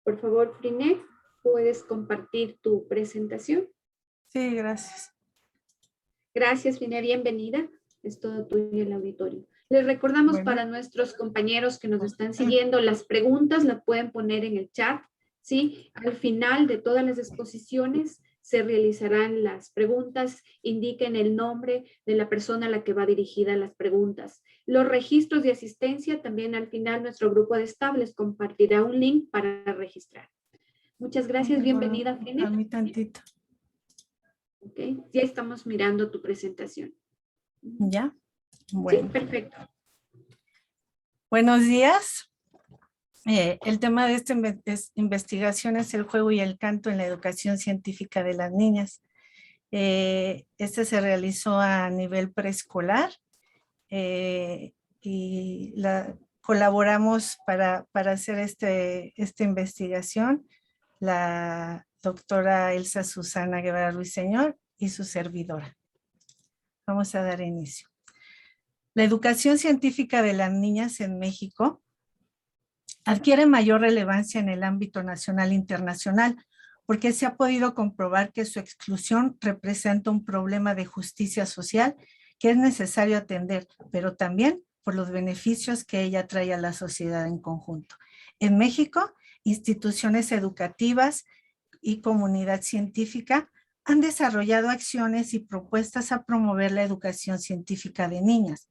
Por favor, Friné, ¿puedes compartir tu presentación? Sí, gracias. Gracias, Friné, bienvenida. Es todo tuyo el auditorio. Les recordamos para nuestros compañeros que nos están siguiendo, las preguntas las pueden poner en el chat, ¿sí? Al final de todas las exposiciones se realizarán las preguntas, indiquen el nombre de la persona a la que va dirigida las preguntas. Los registros de asistencia, también al final nuestro grupo de staff les compartirá un link para registrar. Muchas gracias, bienvenida, Friné. A mí tantito. Ok, ya estamos mirando tu presentación. ¿Ya? Bueno. Sí, perfecto. Buenos días. El tema de esta investigación es el juego y el canto en la educación científica de las niñas. Este se realizó a nivel preescolar y colaboramos para hacer esta investigación la doctora Elsa Susana Guevara Ruiseñor y su servidora. Vamos a dar inicio. La educación científica de las niñas en México adquiere mayor relevancia en el ámbito nacional e internacional porque se ha podido comprobar que su exclusión representa un problema de justicia social que es necesario atender, pero también por los beneficios que ella trae a la sociedad en conjunto. En México, instituciones educativas y comunidad científica han desarrollado acciones y propuestas a promover la educación científica de niñas.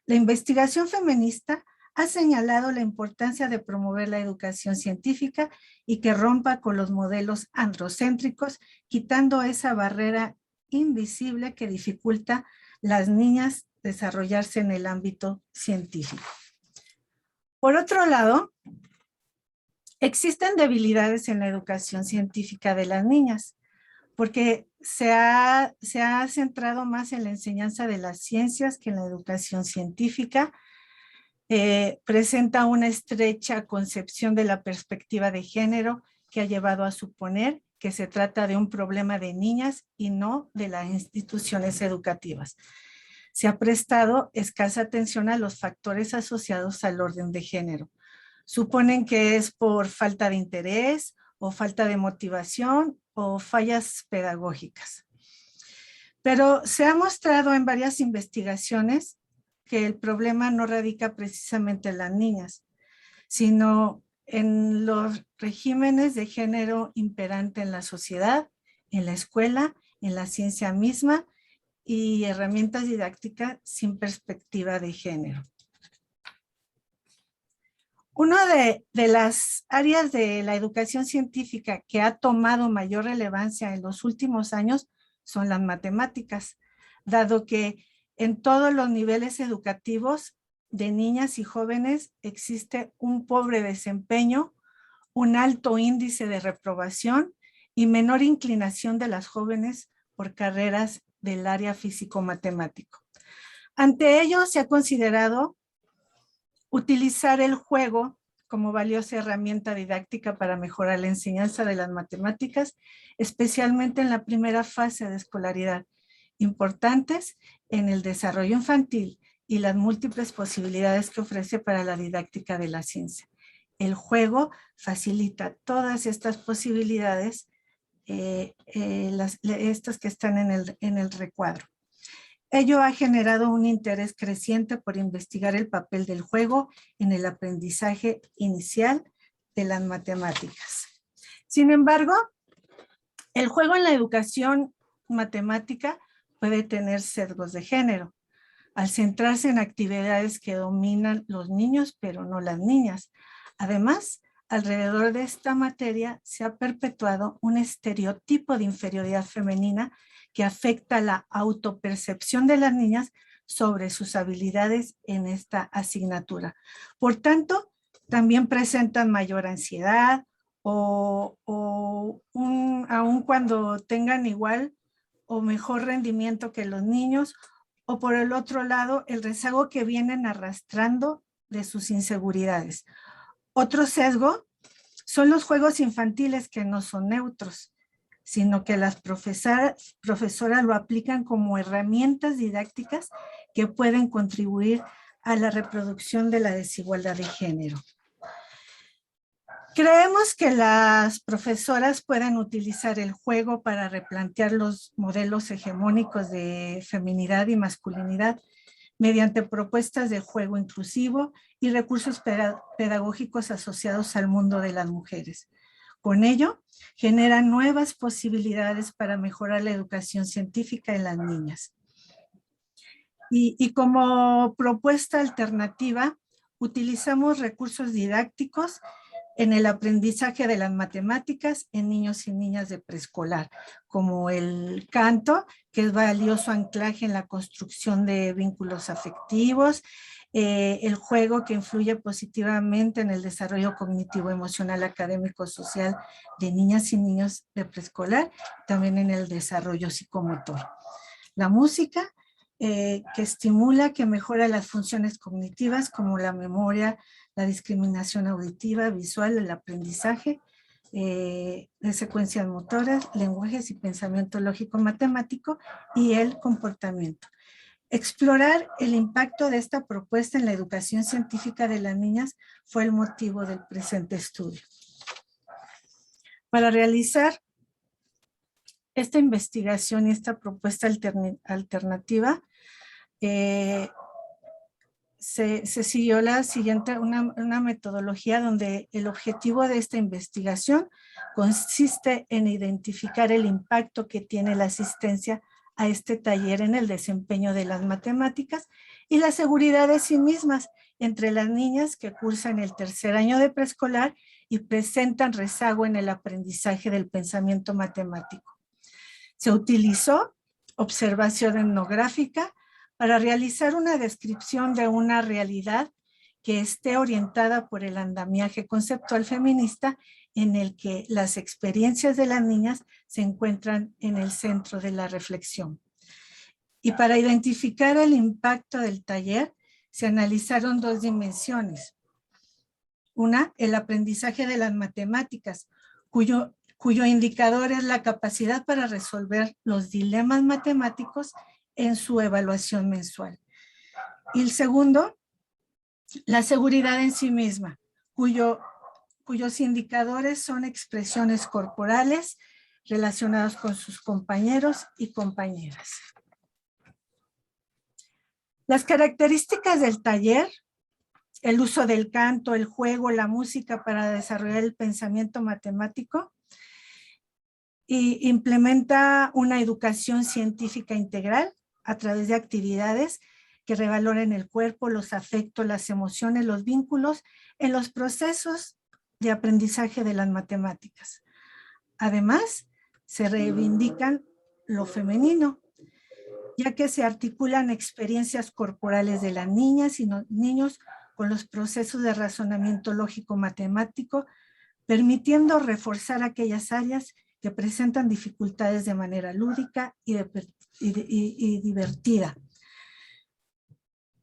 La investigación feminista ha señalado la importancia de promover la educación científica y que rompa con los modelos androcéntricos, quitando esa barrera invisible que dificulta a las niñas desarrollarse en el ámbito científico. Por otro lado, existen debilidades en la educación científica de las niñas, porque se ha centrado más en la enseñanza de las ciencias que en la educación científica. Presenta una estrecha concepción de la perspectiva de género que ha llevado a suponer que se trata de un problema de niñas y no de las instituciones educativas. Se ha prestado escasa atención a los factores asociados al orden de género. Suponen que es por falta de interés o falta de motivación o fallas pedagógicas. Pero se ha mostrado en varias investigaciones que el problema no radica precisamente en las niñas, sino en los regímenes de género imperante en la sociedad, en la escuela, en la ciencia misma y herramientas didácticas sin perspectiva de género. Una de las áreas de la educación científica que ha tomado mayor relevancia en los últimos años son las matemáticas, dado que en todos los niveles educativos de niñas y jóvenes existe un pobre desempeño, un alto índice de reprobación y menor inclinación de las jóvenes por carreras del área físico-matemático. Ante ello se ha considerado utilizar el juego como valiosa herramienta didáctica para mejorar la enseñanza de las matemáticas, especialmente en la primera fase de escolaridad, importantes en el desarrollo infantil y las múltiples posibilidades que ofrece para la didáctica de la ciencia. El juego facilita todas estas posibilidades, estas que están en el recuadro. Ello ha generado un interés creciente por investigar el papel del juego en el aprendizaje inicial de las matemáticas. Sin embargo, el juego en la educación matemática puede tener sesgos de género, al centrarse en actividades que dominan los niños, pero no las niñas. Además, alrededor de esta materia se ha perpetuado un estereotipo de inferioridad femenina que afecta la autopercepción de las niñas sobre sus habilidades en esta asignatura. Por tanto, también presentan mayor ansiedad aun cuando tengan igual o mejor rendimiento que los niños, o por el otro lado, el rezago que vienen arrastrando de sus inseguridades. Otro sesgo son los juegos infantiles que no son neutros, sino que las profesoras lo aplican como herramientas didácticas que pueden contribuir a la reproducción de la desigualdad de género. Creemos que las profesoras pueden utilizar el juego para replantear los modelos hegemónicos de feminidad y masculinidad mediante propuestas de juego inclusivo y recursos pedagógicos asociados al mundo de las mujeres. Con ello, generan nuevas posibilidades para mejorar la educación científica en las niñas. Y como propuesta alternativa, utilizamos recursos didácticos en el aprendizaje de las matemáticas en niños y niñas de preescolar, como el canto, que es valioso anclaje en la construcción de vínculos afectivos, el juego, que influye positivamente en el desarrollo cognitivo, emocional, académico, social de niñas y niños de preescolar, también en el desarrollo psicomotor. La música, que estimula, que mejora las funciones cognitivas como la memoria, la discriminación auditiva, visual, el aprendizaje de secuencias motoras, lenguajes y pensamiento lógico-matemático y el comportamiento. Explorar el impacto de esta propuesta en la educación científica de las niñas fue el motivo del presente estudio. Para realizar esta investigación y esta propuesta alternativa se siguió la siguiente, una metodología donde el objetivo de esta investigación consiste en identificar el impacto que tiene la asistencia a este taller en el desempeño de las matemáticas y la seguridad de sí mismas entre las niñas que cursan el tercer año de preescolar y presentan rezago en el aprendizaje del pensamiento matemático. Se utilizó observación etnográfica para realizar una descripción de una realidad que esté orientada por el andamiaje conceptual feminista en el que las experiencias de las niñas se encuentran en el centro de la reflexión. Y para identificar el impacto del taller, se analizaron dos dimensiones. Una, el aprendizaje de las matemáticas, cuyo indicador es la capacidad para resolver los dilemas matemáticos en su evaluación mensual. Y el segundo, la seguridad en sí misma, cuyos indicadores son expresiones corporales relacionadas con sus compañeros y compañeras. Las características del taller, el uso del canto, el juego, la música para desarrollar el pensamiento matemático, y implementa una educación científica integral a través de actividades que revaloren el cuerpo, los afectos, las emociones, los vínculos en los procesos de aprendizaje de las matemáticas. Además, se reivindican lo femenino, ya que se articulan experiencias corporales de las niñas y niños con los procesos de razonamiento lógico matemático, permitiendo reforzar aquellas áreas que presentan dificultades de manera lúdica y divertida.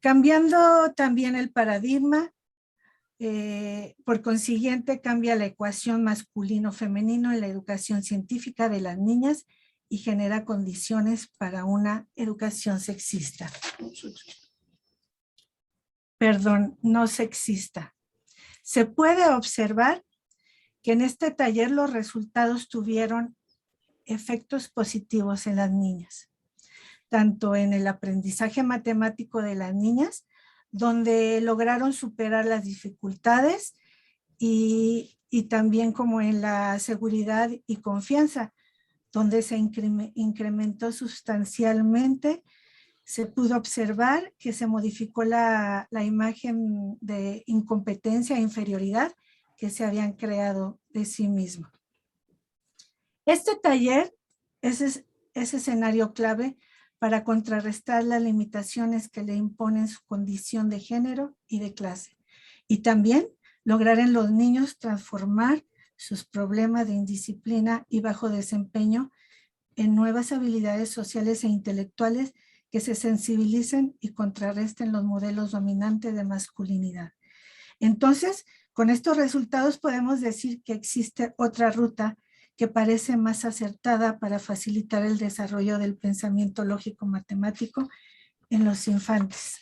Cambiando también el paradigma, por consiguiente cambia la ecuación masculino-femenino en la educación científica de las niñas y genera condiciones para una educación sexista. Perdón, no sexista. Se puede observar que en este taller los resultados tuvieron efectos positivos en las niñas, tanto en el aprendizaje matemático de las niñas, donde lograron superar las dificultades y también como en la seguridad y confianza, donde se incrementó sustancialmente. Se pudo observar que se modificó la imagen de incompetencia e inferioridad que se habían creado de sí mismo. Este taller es escenario clave para contrarrestar las limitaciones que le imponen su condición de género y de clase. Y también lograr en los niños transformar sus problemas de indisciplina y bajo desempeño en nuevas habilidades sociales e intelectuales que se sensibilicen y contrarresten los modelos dominantes de masculinidad. Entonces, con estos resultados podemos decir que existe otra ruta que parece más acertada para facilitar el desarrollo del pensamiento lógico matemático en los infantes.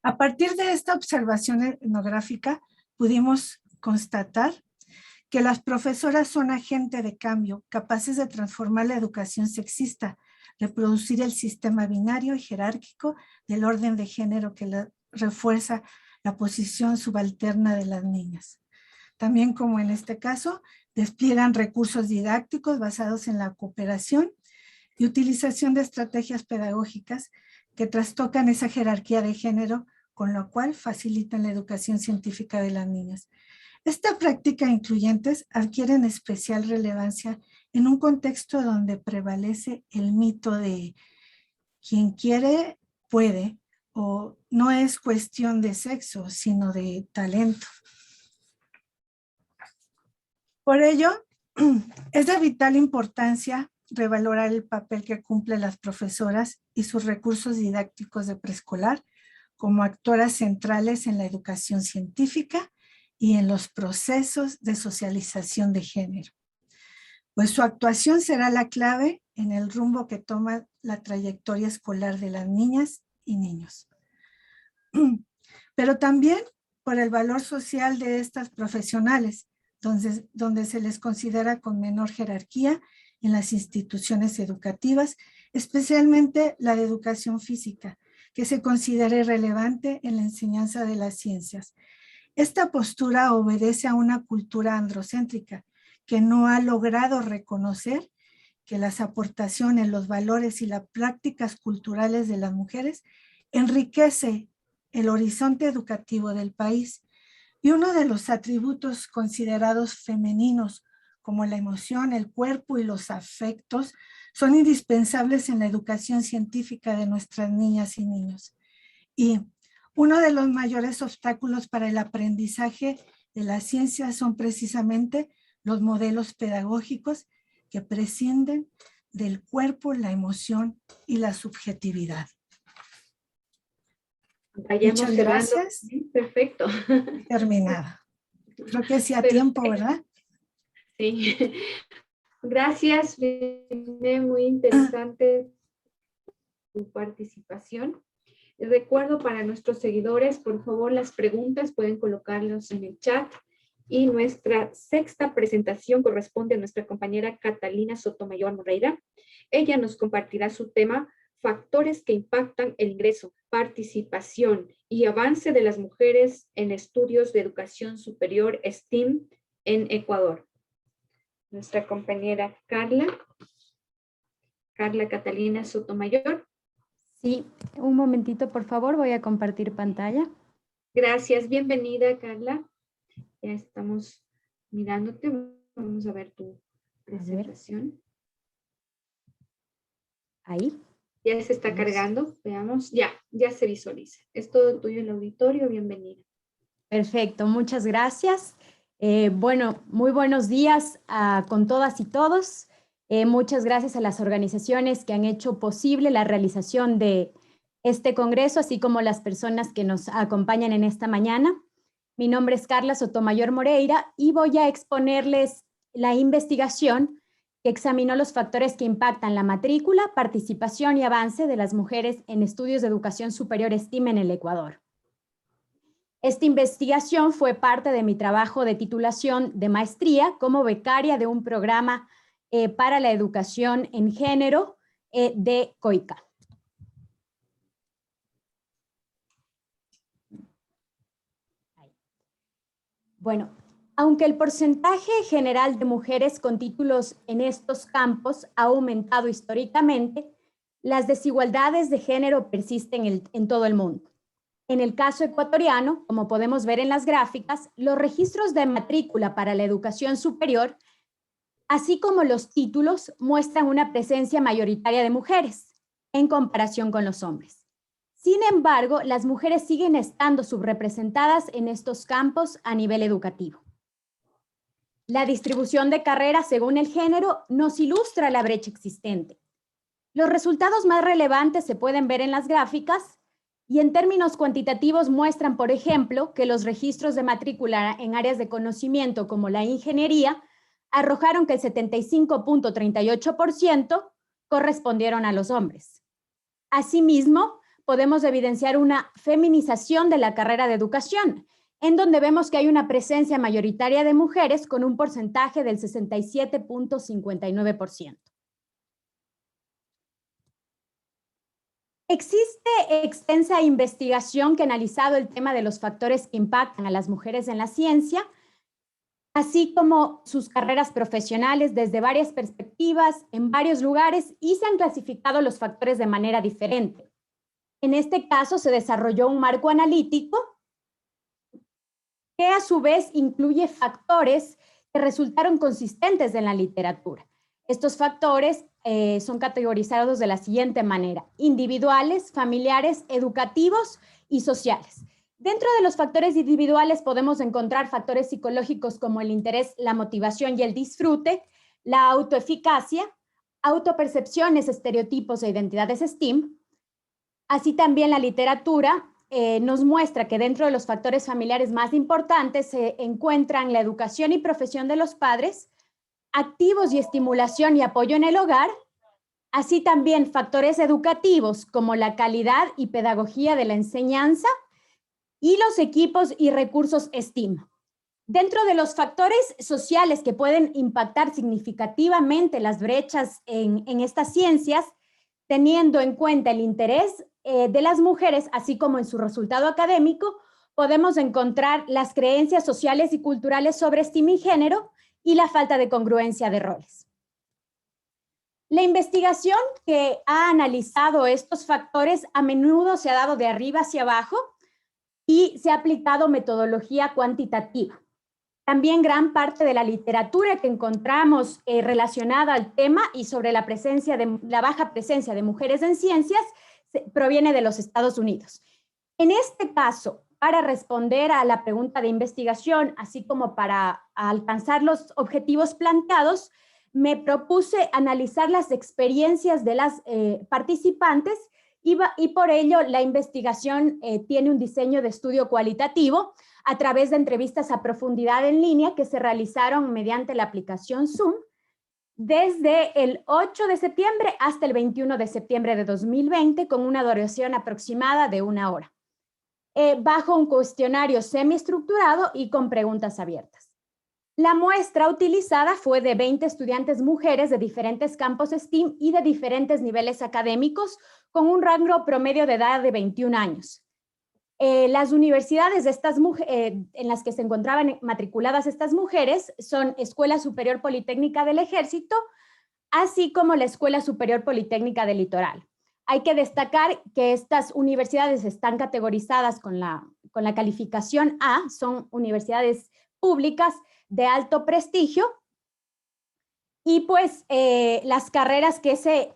A partir de esta observación etnográfica, pudimos constatar que las profesoras son agentes de cambio, capaces de transformar la educación sexista, reproducir el sistema binario y jerárquico del orden de género que refuerza la posición subalterna de las niñas. También, como en este caso, despliegan recursos didácticos basados en la cooperación y utilización de estrategias pedagógicas que trastocan esa jerarquía de género, con lo cual facilitan la educación científica de las niñas. Esta práctica incluyentes adquiere especial relevancia en un contexto donde prevalece el mito de quien quiere, puede, o no es cuestión de sexo, sino de talento. Por ello, es de vital importancia revalorar el papel que cumplen las profesoras y sus recursos didácticos de preescolar como actoras centrales en la educación científica y en los procesos de socialización de género. Pues su actuación será la clave en el rumbo que toma la trayectoria escolar de las niñas y niños. Pero también por el valor social de estas profesionales, donde se les considera con menor jerarquía en las instituciones educativas, especialmente la de educación física, que se considera irrelevante en la enseñanza de las ciencias. Esta postura obedece a una cultura androcéntrica que no ha logrado reconocer que las aportaciones, los valores y las prácticas culturales de las mujeres enriquece el horizonte educativo del país. Y uno de los atributos considerados femeninos, como la emoción, el cuerpo y los afectos, son indispensables en la educación científica de nuestras niñas y niños. Y uno de los mayores obstáculos para el aprendizaje de la ciencia son precisamente los modelos pedagógicos que prescinden del cuerpo, la emoción y la subjetividad. Vayamos Muchas cerrando. gracias. Sí, perfecto. Terminada. Creo que sí a Perfecto. tiempo, ¿verdad? Sí. Gracias, René, muy interesante tu participación. Recuerdo para nuestros seguidores, por favor, las preguntas pueden colocarlos en el chat. Y nuestra sexta presentación corresponde a nuestra compañera Catalina Sotomayor Moreira. Ella nos compartirá su tema, factores que impactan el ingreso, participación y avance de las mujeres en estudios de educación superior STEAM en Ecuador. Nuestra compañera Carla Catalina Sotomayor. Sí, un momentito, por favor, voy a compartir pantalla. Gracias, bienvenida, Carla. Ya estamos mirándote. Vamos a ver tu presentación. Ahí. Ya se está cargando, veamos. Ya se visualiza. Es todo tuyo el auditorio, bienvenida. Perfecto, muchas gracias. Bueno, muy buenos días con todas y todos. Muchas gracias a las organizaciones que han hecho posible la realización de este congreso, así como las personas que nos acompañan en esta mañana. Mi nombre es Carla Sotomayor Moreira y voy a exponerles la investigación que examinó los factores que impactan la matrícula, participación y avance de las mujeres en estudios de educación superior STEAM en el Ecuador. Esta investigación fue parte de mi trabajo de titulación de maestría como becaria de un programa para la educación en género de COICA. Bueno, aunque el porcentaje general de mujeres con títulos en estos campos ha aumentado históricamente, las desigualdades de género persisten en todo el mundo. En el caso ecuatoriano, como podemos ver en las gráficas, los registros de matrícula para la educación superior, así como los títulos, muestran una presencia mayoritaria de mujeres en comparación con los hombres. Sin embargo, las mujeres siguen estando subrepresentadas en estos campos a nivel educativo. La distribución de carreras según el género nos ilustra la brecha existente. Los resultados más relevantes se pueden ver en las gráficas y en términos cuantitativos muestran, por ejemplo, que los registros de matrícula en áreas de conocimiento como la ingeniería arrojaron que el 75.38% correspondieron a los hombres. Asimismo, podemos evidenciar una feminización de la carrera de educación, en donde vemos que hay una presencia mayoritaria de mujeres con un porcentaje del 67.59%. Existe extensa investigación que ha analizado el tema de los factores que impactan a las mujeres en la ciencia, así como sus carreras profesionales desde varias perspectivas, en varios lugares, y se han clasificado los factores de manera diferente. En este caso se desarrolló un marco analítico que a su vez incluye factores que resultaron consistentes en la literatura. Estos factores son categorizados de la siguiente manera: individuales, familiares, educativos y sociales. Dentro de los factores individuales podemos encontrar factores psicológicos como el interés, la motivación y el disfrute, la autoeficacia, autopercepciones, estereotipos e identidades STEAM. Así también la literatura nos muestra que dentro de los factores familiares más importantes se encuentran la educación y profesión de los padres, activos y estimulación y apoyo en el hogar, así también factores educativos como la calidad y pedagogía de la enseñanza y los equipos y recursos STEAM. Dentro de los factores sociales que pueden impactar significativamente las brechas en estas ciencias, teniendo en cuenta el interés de las mujeres, así como en su resultado académico, podemos encontrar las creencias sociales y culturales sobre estima y género y la falta de congruencia de roles. La investigación que ha analizado estos factores a menudo se ha dado de arriba hacia abajo y se ha aplicado metodología cuantitativa. También gran parte de la literatura que encontramos relacionada al tema y sobre la baja presencia de mujeres en ciencias proviene de los Estados Unidos. En este caso, para responder a la pregunta de investigación, así como para alcanzar los objetivos planteados, me propuse analizar las experiencias de las participantes y por ello la investigación tiene un diseño de estudio cualitativo a través de entrevistas a profundidad en línea que se realizaron mediante la aplicación Zoom desde el 8 de septiembre hasta el 21 de septiembre de 2020 con una duración aproximada de 1 hora, bajo un cuestionario semiestructurado y con preguntas abiertas. La muestra utilizada fue de 20 estudiantes mujeres de diferentes campos STEAM y de diferentes niveles académicos con un rango promedio de edad de 21 años. Las universidades de en las que se encontraban matriculadas estas mujeres son Escuela Superior Politécnica del Ejército, así como la Escuela Superior Politécnica del Litoral. Hay que destacar que estas universidades están categorizadas con la calificación A, son universidades públicas de alto prestigio, y pues las carreras que se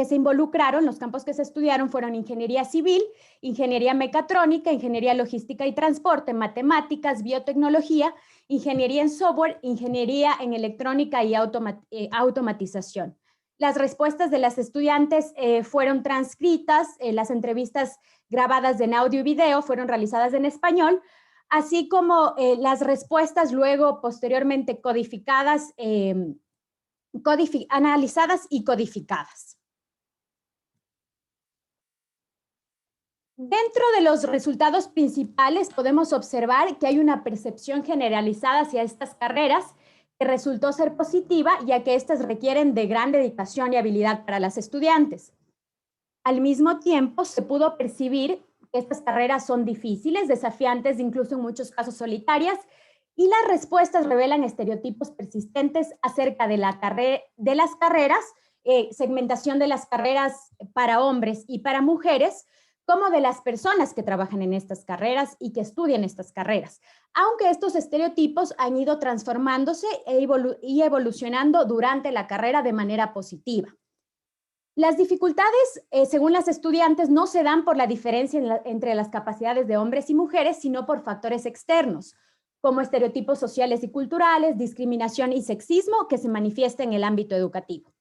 involucraron, los campos que se estudiaron fueron ingeniería civil, ingeniería mecatrónica, ingeniería logística y transporte, matemáticas, biotecnología, ingeniería en software, ingeniería en electrónica y automatización. Las respuestas de las estudiantes fueron transcritas, las entrevistas grabadas en audio y video fueron realizadas en español, así como las respuestas luego posteriormente codificadas, analizadas y codificadas. Dentro de los resultados principales podemos observar que hay una percepción generalizada hacia estas carreras que resultó ser positiva, ya que estas requieren de gran dedicación y habilidad para las estudiantes. Al mismo tiempo, se pudo percibir que estas carreras son difíciles, desafiantes, incluso en muchos casos solitarias, y las respuestas revelan estereotipos persistentes acerca de las carreras, segmentación de las carreras para hombres y para mujeres, como de las personas que trabajan en estas carreras y que estudian estas carreras, aunque estos estereotipos han ido transformándose y evolucionando durante la carrera de manera positiva. Las dificultades, según las estudiantes, no se dan por la diferencia entre las capacidades de hombres y mujeres, sino por factores externos, como estereotipos sociales y culturales, discriminación y sexismo que se manifiesta en el ámbito educativo.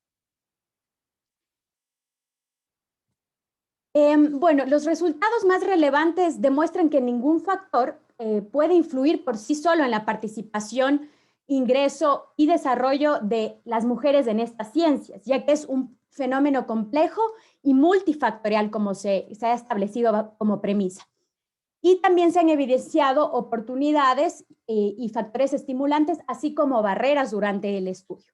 Bueno, los resultados más relevantes demuestran que ningún factor puede influir por sí solo en la participación, ingreso y desarrollo de las mujeres en estas ciencias, ya que es un fenómeno complejo y multifactorial, como se ha establecido como premisa. Y también se han evidenciado oportunidades y factores estimulantes, así como barreras durante el estudio.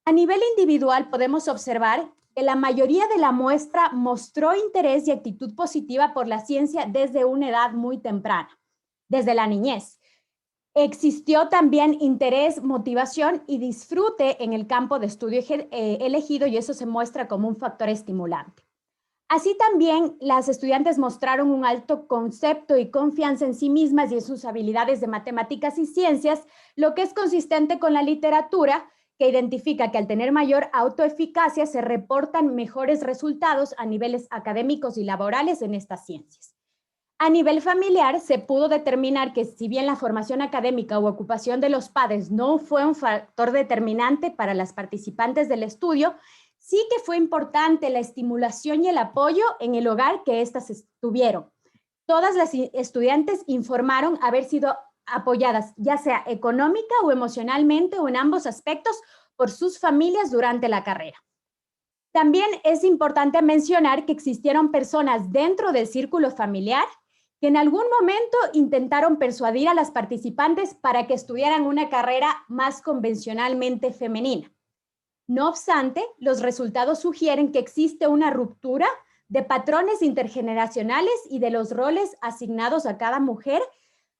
A nivel individual podemos observar que la mayoría de la muestra mostró interés y actitud positiva por la ciencia desde una edad muy temprana, desde la niñez. Existió también interés, motivación y disfrute en el campo de estudio elegido, y eso se muestra como un factor estimulante. Así también las estudiantes mostraron un alto concepto y confianza en sí mismas y en sus habilidades de matemáticas y ciencias, lo que es consistente con la literatura, que identifica que al tener mayor autoeficacia se reportan mejores resultados a niveles académicos y laborales en estas ciencias. A nivel familiar, se pudo determinar que si bien la formación académica u ocupación de los padres no fue un factor determinante para las participantes del estudio, sí que fue importante la estimulación y el apoyo en el hogar que éstas tuvieron. Todas las estudiantes informaron haber sido apoyadas, ya sea económica o emocionalmente o en ambos aspectos, por sus familias durante la carrera. También es importante mencionar que existieron personas dentro del círculo familiar que en algún momento intentaron persuadir a las participantes para que estudiaran una carrera más convencionalmente femenina. No obstante, los resultados sugieren que existe una ruptura de patrones intergeneracionales y de los roles asignados a cada mujer,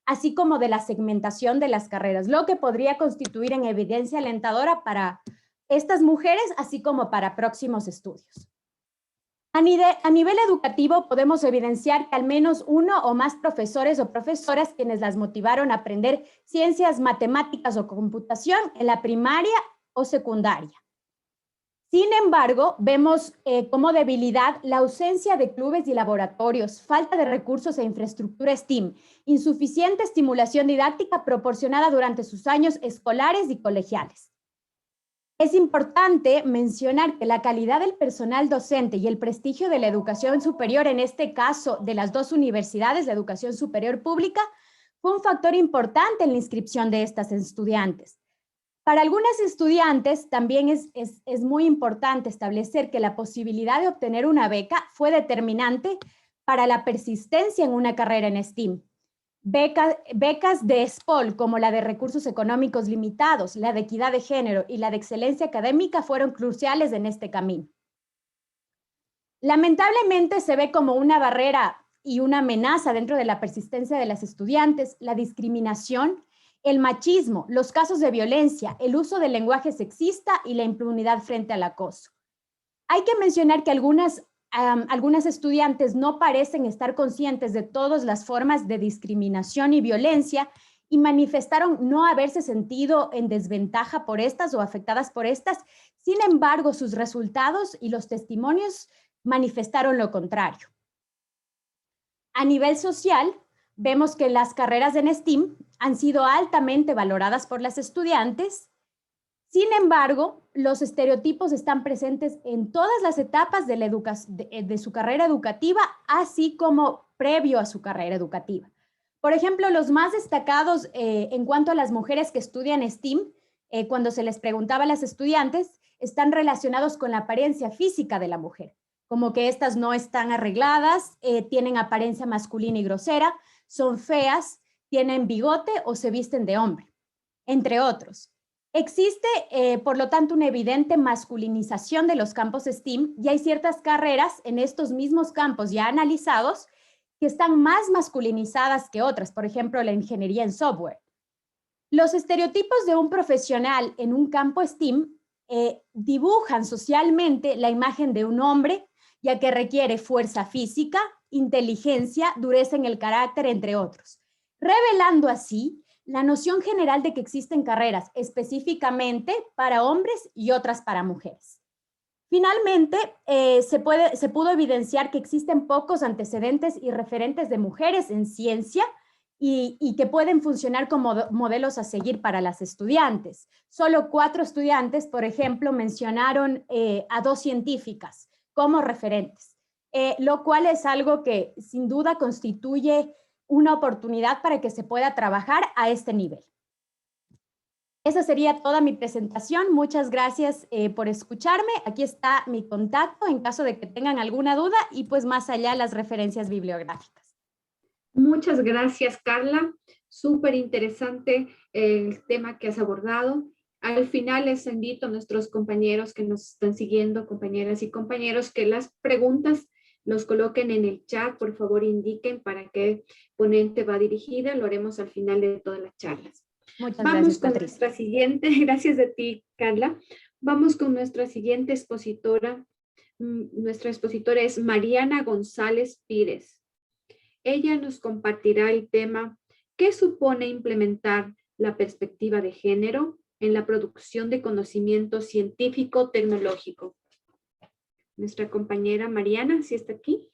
así como de la segmentación de las carreras, lo que podría constituir en evidencia alentadora para estas mujeres, así como para próximos estudios. A nivel educativo, podemos evidenciar que al menos uno o más profesores o profesoras quienes las motivaron a aprender ciencias, matemáticas o computación en la primaria o secundaria. Sin embargo, vemos como debilidad la ausencia de clubes y laboratorios, falta de recursos e infraestructura STEAM, insuficiente estimulación didáctica proporcionada durante sus años escolares y colegiales. Es importante mencionar que la calidad del personal docente y el prestigio de la educación superior, en este caso de las dos universidades, la educación superior pública, fue un factor importante en la inscripción de estas estudiantes. Para algunas estudiantes también es muy importante establecer que la posibilidad de obtener una beca fue determinante para la persistencia en una carrera en STEAM. Becas de SPOL, como la de recursos económicos limitados, la de equidad de género y la de excelencia académica, fueron cruciales en este camino. Lamentablemente se ve como una barrera y una amenaza dentro de la persistencia de las estudiantes la discriminación, el machismo, los casos de violencia, el uso del lenguaje sexista y la impunidad frente al acoso. Hay que mencionar que algunas estudiantes no parecen estar conscientes de todas las formas de discriminación y violencia y manifestaron no haberse sentido en desventaja por estas o afectadas por estas. Sin embargo, sus resultados y los testimonios manifestaron lo contrario. A nivel social, vemos que las carreras en STEAM han sido altamente valoradas por las estudiantes. Sin embargo, los estereotipos están presentes en todas las etapas de su carrera educativa, así como previo a su carrera educativa. Por ejemplo, los más destacados en cuanto a las mujeres que estudian STEAM, cuando se les preguntaba a las estudiantes, están relacionados con la apariencia física de la mujer, como que estas no están arregladas, tienen apariencia masculina y grosera, son feas, tienen bigote o se visten de hombre, entre otros. Existe, por lo tanto, una evidente masculinización de los campos STEAM y hay ciertas carreras en estos mismos campos ya analizados que están más masculinizadas que otras, por ejemplo, la ingeniería en software. Los estereotipos de un profesional en un campo STEAM dibujan socialmente la imagen de un hombre, ya que requiere fuerza física, inteligencia, dureza en el carácter, entre otros, revelando así la noción general de que existen carreras específicamente para hombres y otras para mujeres. Finalmente, se pudo evidenciar que existen pocos antecedentes y referentes de mujeres en ciencia y que pueden funcionar como modelos a seguir para las estudiantes. Solo 4 estudiantes, por ejemplo, mencionaron a 2 científicas como referentes, lo cual es algo que sin duda constituye una oportunidad para que se pueda trabajar a este nivel. Esa sería toda mi presentación. Muchas gracias por escucharme. Aquí está mi contacto en caso de que tengan alguna duda y pues más allá las referencias bibliográficas. Muchas gracias, Carla. Súper interesante el tema que has abordado. Al final les invito a nuestros compañeros que nos están siguiendo, compañeras y compañeros, que las preguntas los coloquen en el chat, por favor indiquen para qué ponente va dirigida, lo haremos al final de todas las charlas. Muchas Vamos gracias, con Patricia. nuestra siguiente, gracias a ti, Carla. Vamos con nuestra siguiente expositora. Nuestra expositora es Mariana González Pires. Ella nos compartirá el tema ¿qué supone implementar la perspectiva de género en la producción de conocimiento científico-tecnológico? Nuestra compañera Mariana, ¿sí está aquí?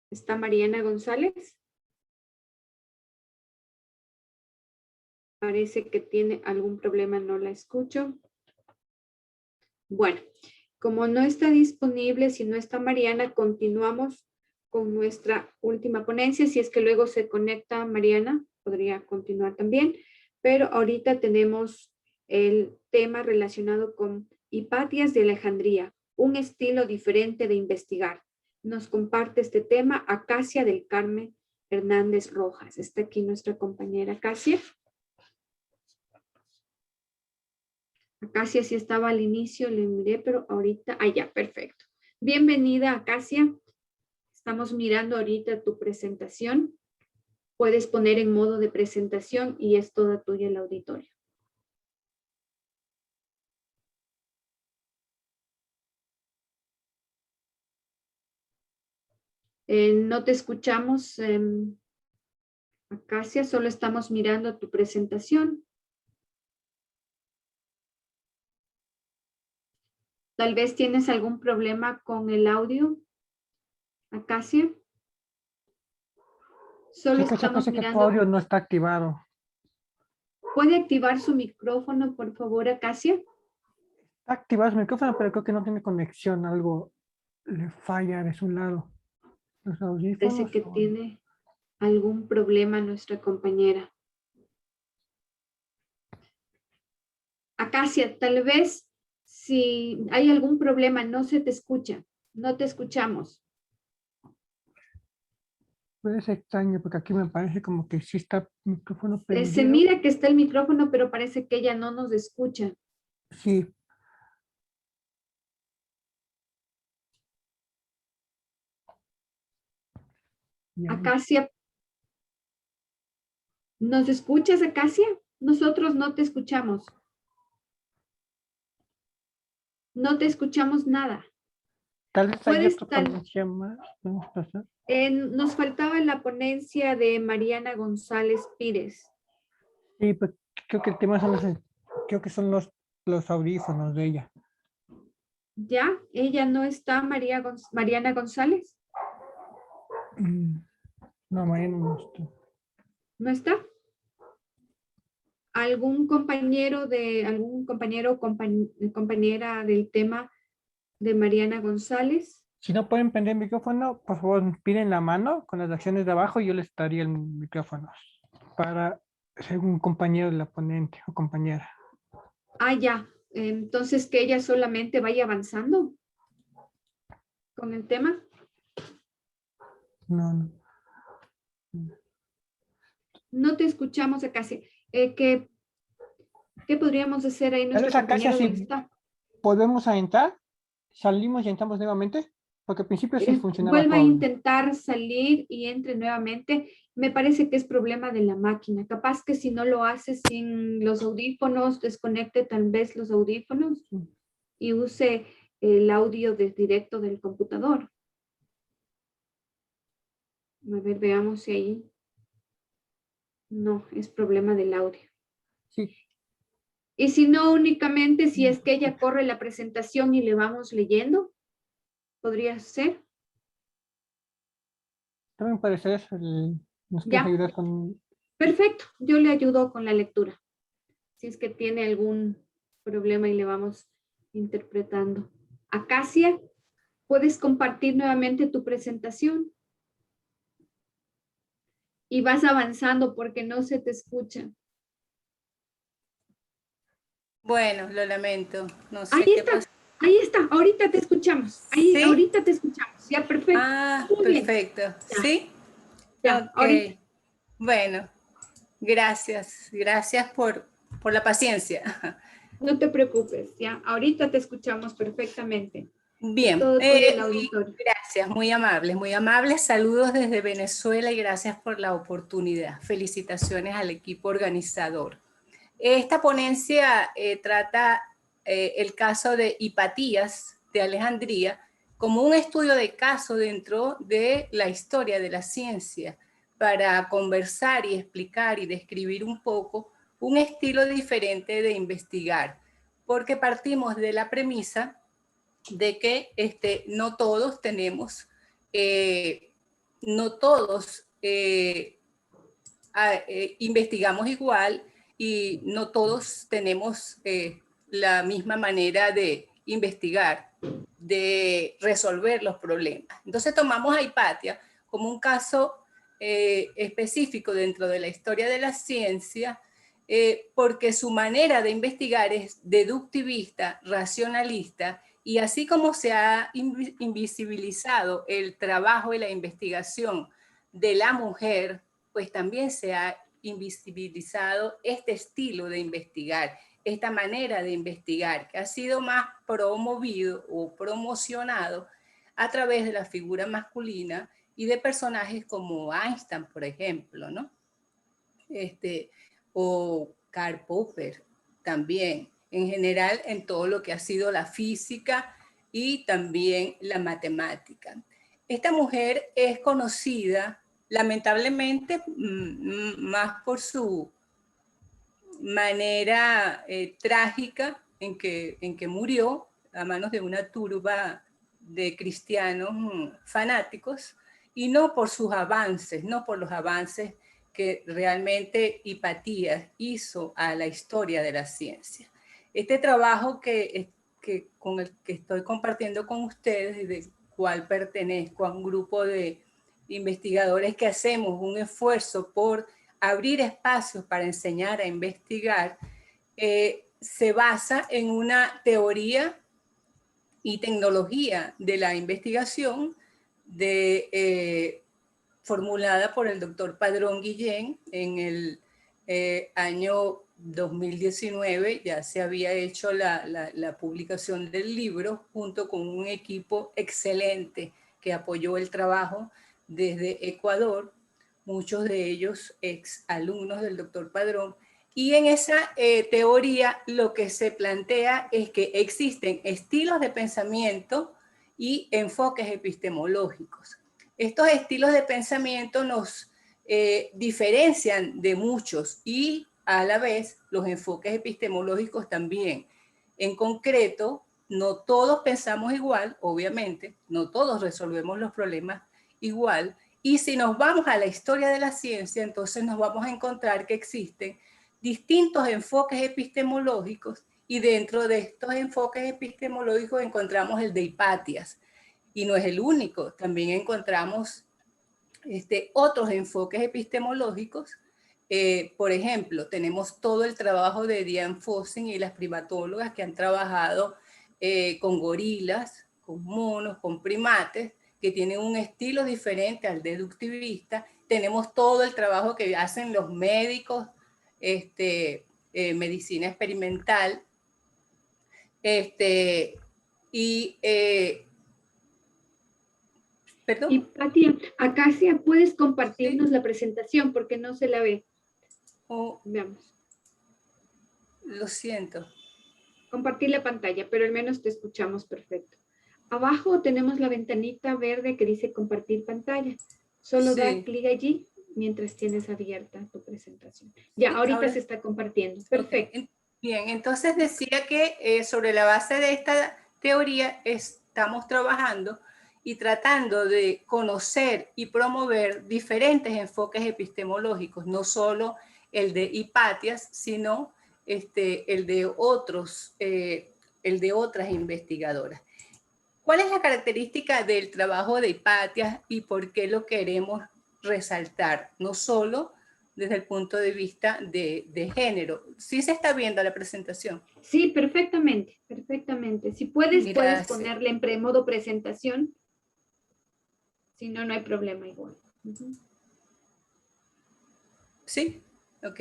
¿Está Mariana González? Parece que tiene algún problema, no la escucho. Bueno, como no está disponible, si no está Mariana, continuamos con nuestra última ponencia. Si es que luego se conecta Mariana, podría continuar también. Pero ahorita tenemos el tema relacionado con Hipatias de Alejandría, un estilo diferente de investigar. nos comparte este tema Acacia del Carmen Hernández Rojas. Está aquí nuestra compañera Acacia. Acacia sí estaba al inicio, le miré, pero ahorita, ya, perfecto. Bienvenida, Acacia. Estamos mirando ahorita tu presentación. Puedes poner en modo de presentación y es toda tuya el auditorio. No te escuchamos, Acacia, solo estamos mirando tu presentación. Tal vez tienes algún problema con el audio, Acacia. Solo Sí, que estamos que tu mirando. audio no está activado. ¿Puede activar su micrófono, por favor, Acacia? Está activado su micrófono, pero creo que no tiene conexión. Algo le falla de su lado. Los audífonos. Parece que tiene algún problema nuestra compañera. Acacia, tal vez si hay algún problema, no se te escucha, no te escuchamos. Puede ser extraño porque aquí me parece como que sí está el micrófono Se prendido. mira que está el micrófono, pero parece que ella no nos escucha. Sí. Ya. Acacia, ¿nos escuchas, Acacia? Nosotros no te escuchamos. No te escuchamos nada. Tal vez hay ¿Puedes otra ponencia más. Vamos a pasar. Nos faltaba la ponencia de Mariana González Pires. Sí, pues creo que el tema son creo que son los audífonos de ella. ¿Ya? ¿Ella no está, Mariana González? No, Mariana no está. ¿No está? ¿Algún compañero o compañera del tema de Mariana González? Si no pueden prender el micrófono, por favor, piden la mano con las acciones de abajo y yo les daría el micrófono para ser un compañero de la ponente o compañera. Ya. Entonces, que ella solamente vaya avanzando con el tema. No. No te escuchamos, Acacia. ¿Qué podríamos hacer ahí? Tal Nuestro vez Acacia, compañero no si está. podemos a entrar, salimos y entramos nuevamente, porque al principio sí funcionaba Vuelva a todo. intentar salir y entre nuevamente. Me parece que es problema de la máquina. Capaz que si no lo hace sin los audífonos, desconecte tal vez los audífonos y use el audio directo del computador. A ver, veamos si ahí. No, es problema del audio. Sí. Y si no, únicamente si es que ella corre la presentación y le vamos leyendo, podría ser. También puede ser eso, nos puedes Ya. ayudar con... Perfecto, yo le ayudo con la lectura. Si es que tiene algún problema y le vamos interpretando. Acacia, ¿puedes compartir nuevamente tu presentación? Y vas avanzando porque no se te escucha. Bueno, lo lamento. No sé Ahí qué está, pasa. ahí está, ahorita te escuchamos. Ahí, ¿Sí? ahorita te escuchamos. Ya, perfecto. Ah, Muy bien. perfecto. Ya. ¿Sí? Ya, Ok. ahorita. Bueno, gracias. Gracias por la paciencia. No te preocupes, ya. Ahorita te escuchamos perfectamente. Bien. Todo el auditorio. Gracias, muy amables, muy amables. Saludos desde Venezuela y gracias por la oportunidad. Felicitaciones al equipo organizador. Esta ponencia trata el caso de Hipatías de Alejandría como un estudio de caso dentro de la historia de la ciencia para conversar y explicar y describir un poco un estilo diferente de investigar, porque partimos de la premisa de que no todos tenemos, investigamos igual y no todos tenemos la misma manera de investigar, de resolver los problemas. Entonces tomamos a Hipatia como un caso específico dentro de la historia de la ciencia, porque su manera de investigar es deductivista, racionalista Y así como se ha invisibilizado el trabajo y la investigación de la mujer, pues también se ha invisibilizado este estilo de investigar, esta manera de investigar, que ha sido más promovido o promocionado a través de la figura masculina y de personajes como Einstein, por ejemplo, ¿no? O Karl Popper también, en general en todo lo que ha sido la física y también la matemática. Esta mujer es conocida, lamentablemente, más por su manera trágica en que murió a manos de una turba de cristianos fanáticos, y no por sus avances, no por los avances que realmente Hipatías hizo a la historia de la ciencia. Este trabajo con el que estoy compartiendo con ustedes, y del cual pertenezco a un grupo de investigadores que hacemos un esfuerzo por abrir espacios para enseñar a investigar, se basa en una teoría y tecnología de la investigación formulada por el doctor Padrón Guillén en el año 2019. Ya se había hecho la publicación del libro junto con un equipo excelente que apoyó el trabajo desde Ecuador, muchos de ellos ex alumnos del doctor Padrón. Y en esa teoría lo que se plantea es que existen estilos de pensamiento y enfoques epistemológicos. Estos estilos de pensamiento nos diferencian de muchos, y a la vez los enfoques epistemológicos también. En concreto, no todos pensamos igual, obviamente, no todos resolvemos los problemas igual, y si nos vamos a la historia de la ciencia, entonces nos vamos a encontrar que existen distintos enfoques epistemológicos, y dentro de estos enfoques epistemológicos encontramos el de Hipatías, y no es el único. También encontramos otros enfoques epistemológicos. Por ejemplo, tenemos todo el trabajo de Diane Fossey y las primatólogas que han trabajado con gorilas, con monos, con primates, que tienen un estilo diferente al deductivista. Tenemos todo el trabajo que hacen los médicos, medicina experimental, perdón. Y Pati, Acacia, ¿puedes compartirnos la presentación? Porque no se la ve. Veamos. Lo siento. Compartir la pantalla, pero al menos te escuchamos perfecto. Abajo tenemos la ventanita verde que dice compartir pantalla. Solo da clic allí mientras tienes abierta tu presentación. Ya, ahorita se está compartiendo. Perfecto. Okay. Bien, entonces decía que sobre la base de esta teoría estamos trabajando y tratando de conocer y promover diferentes enfoques epistemológicos, no solo el de Hipatías, sino el de otras investigadoras. ¿Cuál es la característica del trabajo de Hipatías y por qué lo queremos resaltar? No solo desde el punto de vista de género. ¿Sí se está viendo la presentación? Sí, perfectamente, perfectamente. Si puedes ponerle en modo presentación. Si no, no hay problema igual. Sí, ok.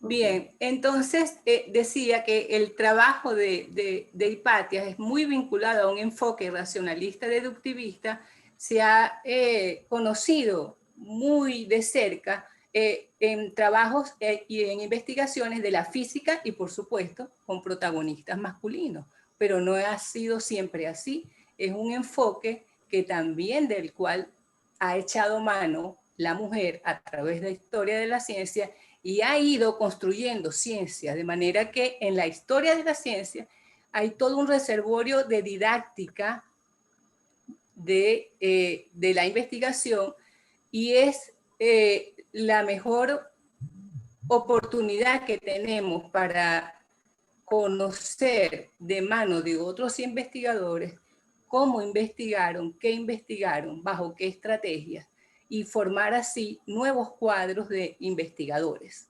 Bien, entonces decía que el trabajo de Hipatías es muy vinculado a un enfoque racionalista deductivista. Se ha conocido muy de cerca en trabajos y en investigaciones de la física, y por supuesto con protagonistas masculinos, pero no ha sido siempre así. Es un enfoque que también del cual ha echado mano la mujer a través de la historia de la ciencia y ha ido construyendo ciencia, de manera que en la historia de la ciencia hay todo un reservorio de didáctica de la investigación, y es la mejor oportunidad que tenemos para conocer de mano de otros investigadores cómo investigaron, qué investigaron, bajo qué estrategias, y formar así nuevos cuadros de investigadores.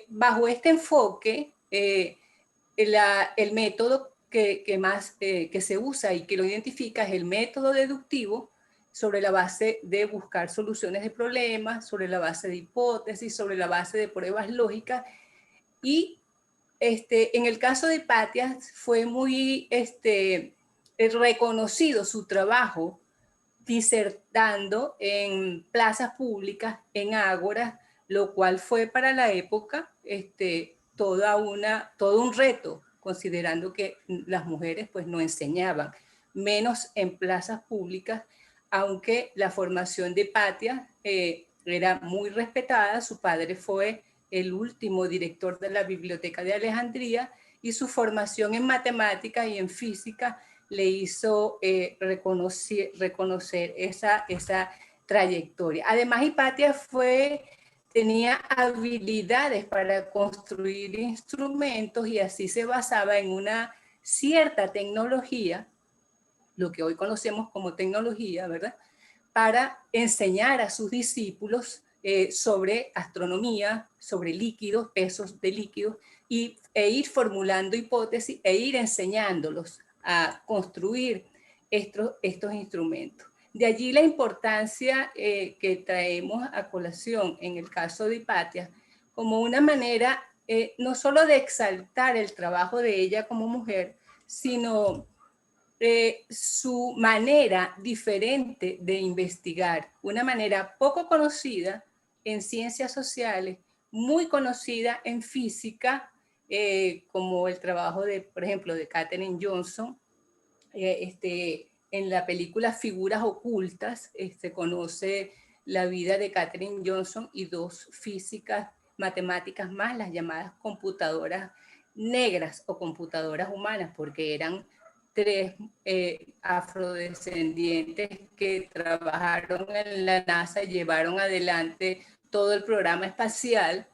Bajo este enfoque, el método que se usa y que lo identifica es el método deductivo, sobre la base de buscar soluciones de problemas, sobre la base de hipótesis, sobre la base de pruebas lógicas. Y en el caso de Hypatia fue muy reconocido su trabajo disertando en plazas públicas, en ágoras, lo cual fue para la época todo un reto, considerando que las mujeres pues no enseñaban, menos en plazas públicas, aunque la formación de Hypatia era muy respetada. Su padre fue el último director de la Biblioteca de Alejandría y su formación en matemáticas y en física le hizo reconocer esa trayectoria. Además, Hypatia tenía habilidades para construir instrumentos y así se basaba en una cierta tecnología, lo que hoy conocemos como tecnología, ¿verdad?, para enseñar a sus discípulos sobre astronomía, sobre líquidos, pesos de líquidos, e ir formulando hipótesis e ir enseñándolos a construir estos instrumentos. De allí la importancia que traemos a colación en el caso de Hypatia como una manera no solo de exaltar el trabajo de ella como mujer, sino su manera diferente de investigar, una manera poco conocida en ciencias sociales, muy conocida en física, como el trabajo de, por ejemplo, de Katherine Johnson. En la película Figuras Ocultas se conoce la vida de Katherine Johnson y dos físicas matemáticas más, las llamadas computadoras negras o computadoras humanas, porque eran tres afrodescendientes que trabajaron en la NASA y llevaron adelante todo el programa espacial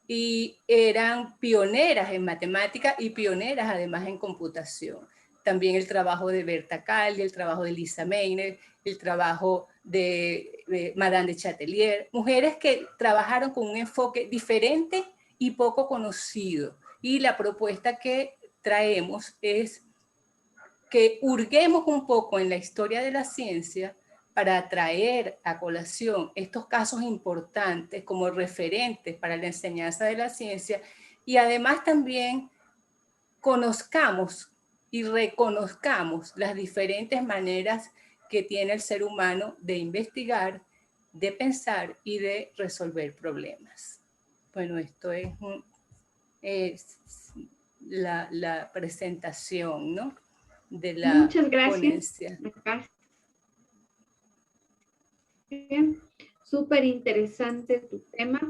y eran pioneras en matemática y pioneras además en computación. También el trabajo de Berta Calli, el trabajo de Lisa Meitner, el trabajo de Madame de Chatelier, mujeres que trabajaron con un enfoque diferente y poco conocido. Y la propuesta que traemos es que hurguemos un poco en la historia de la ciencia para traer a colación estos casos importantes como referentes para la enseñanza de la ciencia, y además también conozcamos y reconozcamos las diferentes maneras que tiene el ser humano de investigar, de pensar y de resolver problemas. Bueno, esto es la presentación, ¿no?, de la Muchas gracias. ponencia. Súper interesante tu tema.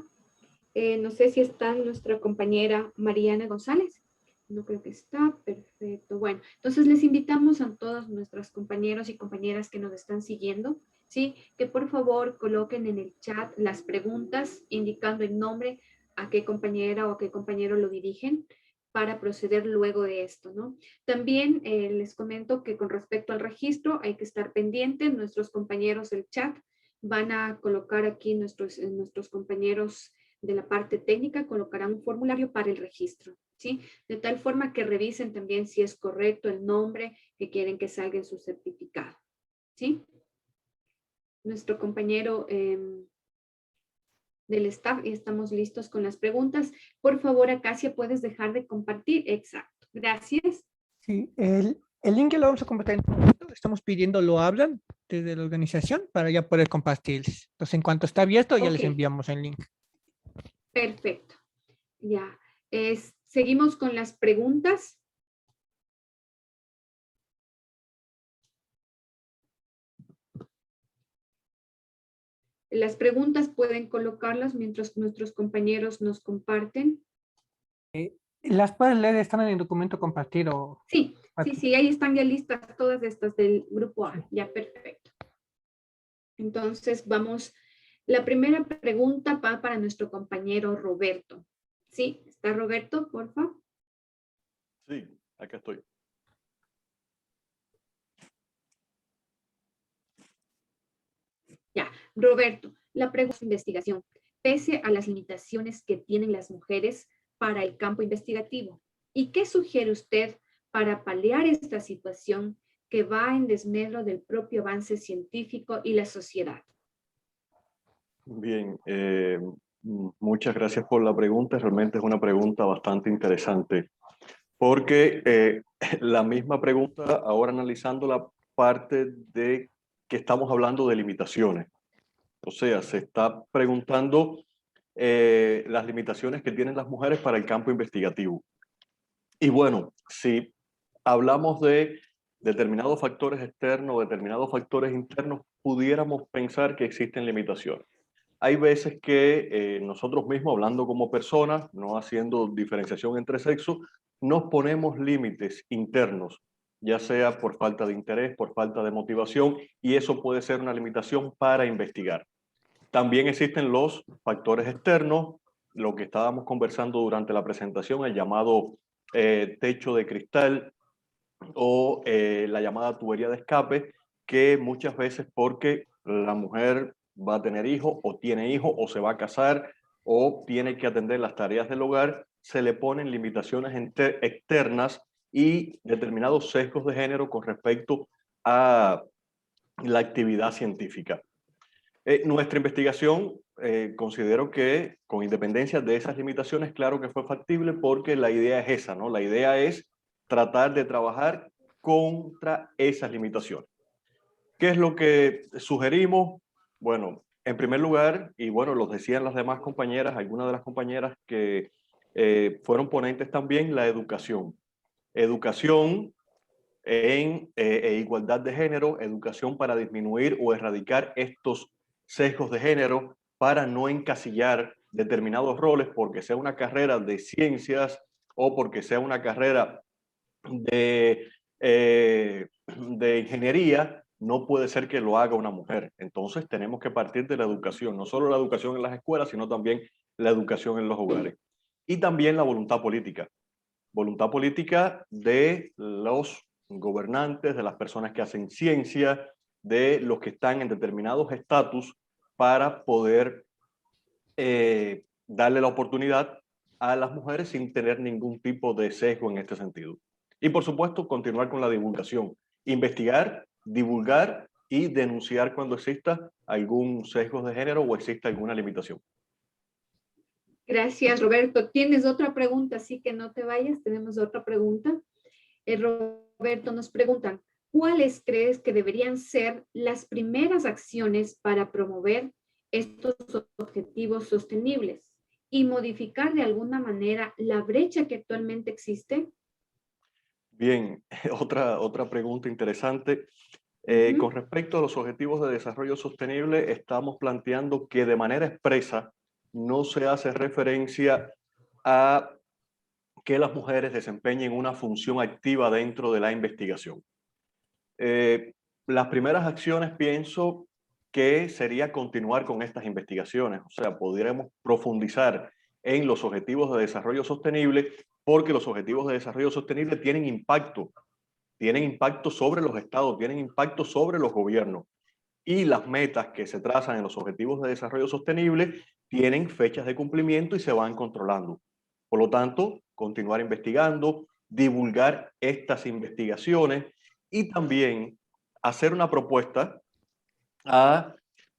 No sé si está nuestra compañera Mariana González. No creo que está. Perfecto. Bueno, entonces les invitamos a todos nuestros compañeros y compañeras que nos están siguiendo, ¿sí?, que por favor coloquen en el chat las preguntas indicando el nombre, a qué compañera o a qué compañero lo dirigen, para proceder luego de esto, ¿no? También les comento que con respecto al registro hay que estar pendiente. Nuestros compañeros del chat van a colocar aquí, nuestros compañeros de la parte técnica colocarán un formulario para el registro, ¿sí? De tal forma que revisen también si es correcto el nombre que quieren que salga en su certificado, ¿sí? Nuestro compañero del staff, y estamos listos con las preguntas. Por favor, Acacia, ¿puedes dejar de compartir? Exacto, gracias. Sí, el link que lo vamos a compartir en este momento, estamos pidiendo lo abran desde la organización para ya poder compartirles. Entonces, en cuanto está abierto, ya les enviamos el link. Perfecto. Ya. Seguimos con las preguntas. Las preguntas pueden colocarlas mientras nuestros compañeros nos comparten. ¿Las pueden leer? ¿Están en el documento compartido? Sí, sí, ahí están ya listas todas estas del grupo A. Ya, perfecto. Entonces, vamos. La primera pregunta va para nuestro compañero Roberto. ¿Sí? ¿Está Roberto, por favor? Sí, acá estoy. Ya, Roberto, la pregunta de investigación. Pese a las limitaciones que tienen las mujeres para el campo investigativo, ¿y qué sugiere usted para paliar esta situación que va en desmedro del propio avance científico y la sociedad? Bien, muchas gracias por la pregunta. Realmente es una pregunta bastante interesante, porque la misma pregunta, ahora analizando la parte de que estamos hablando de limitaciones. O sea, se está preguntando las limitaciones que tienen las mujeres para el campo investigativo. Y bueno, si hablamos de determinados factores externos, determinados factores internos, pudiéramos pensar que existen limitaciones. Hay veces que nosotros mismos, hablando como personas, no haciendo diferenciación entre sexos, nos ponemos límites internos, ya sea por falta de interés, por falta de motivación, y eso puede ser una limitación para investigar. También existen los factores externos, lo que estábamos conversando durante la presentación, el llamado techo de cristal o la llamada tubería de escape, que muchas veces porque la mujer va a tener hijos o tiene hijos o se va a casar o tiene que atender las tareas del hogar, se le ponen limitaciones externas y determinados sesgos de género con respecto a la actividad científica. Nuestra investigación, considero que con independencia de esas limitaciones, claro que fue factible porque la idea es esa, ¿no? La idea es tratar de trabajar contra esas limitaciones. ¿Qué es lo que sugerimos? Bueno, en primer lugar, y bueno, lo decían las demás compañeras, algunas de las compañeras que fueron ponentes también, la educación. Educación en igualdad de género, educación para disminuir o erradicar estos sesgos de género, para no encasillar determinados roles porque sea una carrera de ciencias o porque sea una carrera de ingeniería, no puede ser que lo haga una mujer. Entonces tenemos que partir de la educación, no solo la educación en las escuelas, sino también la educación en los hogares. Y también la voluntad política de los gobernantes, de las personas que hacen ciencia, de los que están en determinados estatus, para poder darle la oportunidad a las mujeres sin tener ningún tipo de sesgo en este sentido. Y por supuesto, continuar con la divulgación, investigar, divulgar y denunciar cuando exista algún sesgo de género o exista alguna limitación. Gracias, Roberto. ¿Tienes otra pregunta? Así que no te vayas, tenemos otra pregunta. Roberto, nos preguntan, ¿cuáles crees que deberían ser las primeras acciones para promover estos objetivos sostenibles y modificar de alguna manera la brecha que actualmente existe? Bien, otra pregunta interesante. Con respecto a los objetivos de desarrollo sostenible, estamos planteando que de manera expresa no se hace referencia a que las mujeres desempeñen una función activa dentro de la investigación. Las primeras acciones pienso que sería continuar con estas investigaciones, o sea, podríamos profundizar en los objetivos de desarrollo sostenible, porque los objetivos de desarrollo sostenible tienen impacto sobre los estados, tienen impacto sobre los gobiernos, y las metas que se trazan en los objetivos de desarrollo sostenible tienen fechas de cumplimiento y se van controlando. Por lo tanto, continuar investigando, divulgar estas investigaciones y también hacer una propuesta a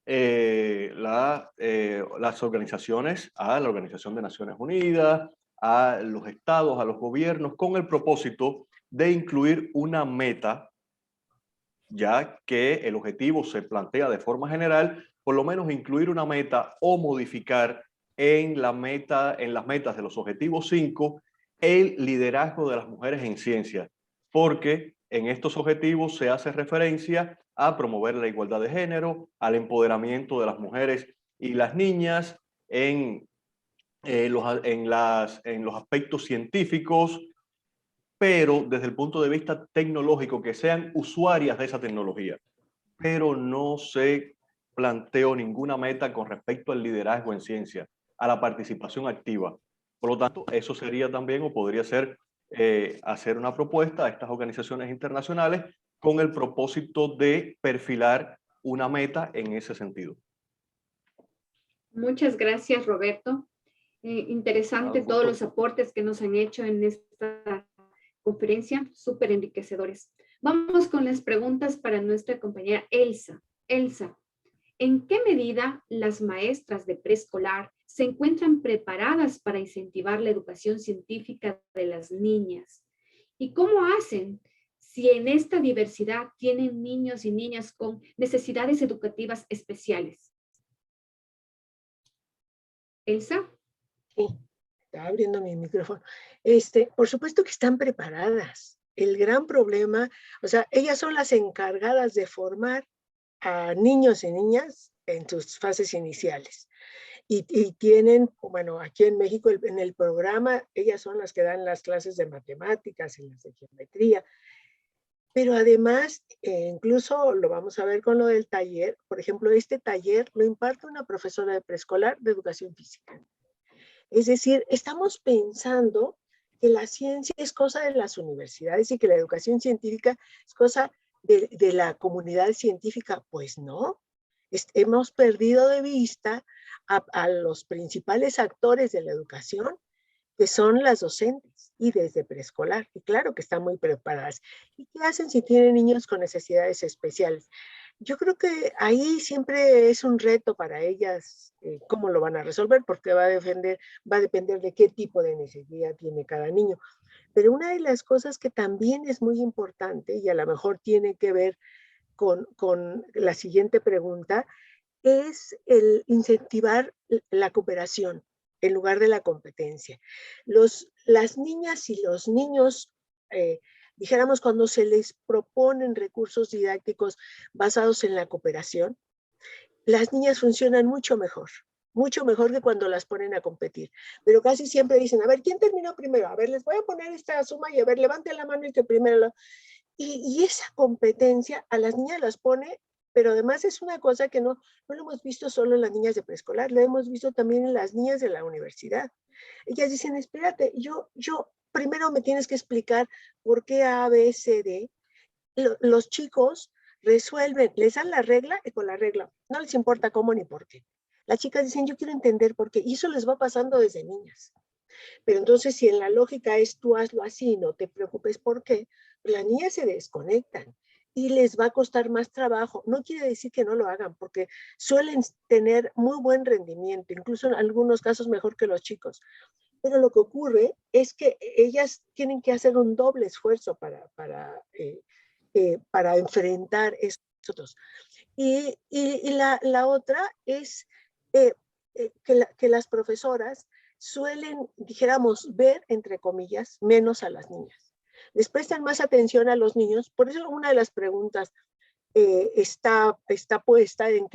las organizaciones, a la Organización de Naciones Unidas, a los estados, a los gobiernos, con el propósito de incluir una meta, ya que el objetivo se plantea de forma general, por lo menos incluir una meta o modificar en las metas de los objetivos 5 el liderazgo de las mujeres en ciencia, porque en estos objetivos se hace referencia a promover la igualdad de género, al empoderamiento de las mujeres y las niñas en los aspectos científicos, pero desde el punto de vista tecnológico, que sean usuarias de esa tecnología. Pero no se planteó ninguna meta con respecto al liderazgo en ciencia, a la participación activa. Por lo tanto, eso sería también, o podría ser, hacer una propuesta a estas organizaciones internacionales con el propósito de perfilar una meta en ese sentido. Muchas gracias, Roberto. Interesante todos los aportes que nos han hecho en esta conferencia, súper enriquecedores. Vamos con las preguntas para nuestra compañera Elsa. Elsa, ¿en qué medida las maestras de preescolar se encuentran preparadas para incentivar la educación científica de las niñas? ¿Y cómo hacen si en esta diversidad tienen niños y niñas con necesidades educativas especiales? Elsa. Sí, estaba abriendo mi micrófono. Por supuesto que están preparadas. El gran problema, o sea, ellas son las encargadas de formar a niños y niñas en sus fases iniciales. Y tienen, bueno, aquí en México, en el programa, ellas son las que dan las clases de matemáticas y las de geometría. Pero además, incluso lo vamos a ver con lo del taller. Por ejemplo, este taller lo imparte una profesora de preescolar de educación física. Es decir, estamos pensando que la ciencia es cosa de las universidades y que la educación científica es cosa de la comunidad científica. Pues no, hemos perdido de vista a los principales actores de la educación, que son las docentes y desde preescolar. Y claro que están muy preparadas. ¿Y qué hacen si tienen niños con necesidades especiales? Yo creo que ahí siempre es un reto para ellas cómo lo van a resolver, porque va a depender de qué tipo de necesidad tiene cada niño. Pero una de las cosas que también es muy importante, y a lo mejor tiene que ver con la siguiente pregunta, es el incentivar la cooperación en lugar de la competencia. Las niñas y los niños, dijéramos, cuando se les proponen recursos didácticos basados en la cooperación, las niñas funcionan mucho mejor que cuando las ponen a competir. Pero casi siempre dicen, a ver, ¿quién terminó primero? A ver, les voy a poner esta suma y a ver, levanten la mano el que primero y esa competencia a las niñas las pone, pero además es una cosa que no lo hemos visto solo en las niñas de preescolar, lo hemos visto también en las niñas de la universidad. Ellas dicen, espérate, yo primero me tienes que explicar por qué A, B, C, D. Los chicos resuelven, les dan la regla y con la regla no les importa cómo ni por qué. Las chicas dicen, yo quiero entender por qué, y eso les va pasando desde niñas. Pero entonces, si en la lógica es tú hazlo así, no te preocupes por qué, las niñas se desconectan y les va a costar más trabajo. No quiere decir que no lo hagan, porque suelen tener muy buen rendimiento, incluso en algunos casos mejor que los chicos. Pero lo que ocurre es que ellas tienen que hacer un doble esfuerzo para enfrentar estos. Y la otra es que las profesoras suelen, dijéramos, ver, entre comillas, menos a las niñas. Les prestan más atención a los niños. Por eso una de las preguntas está puesta en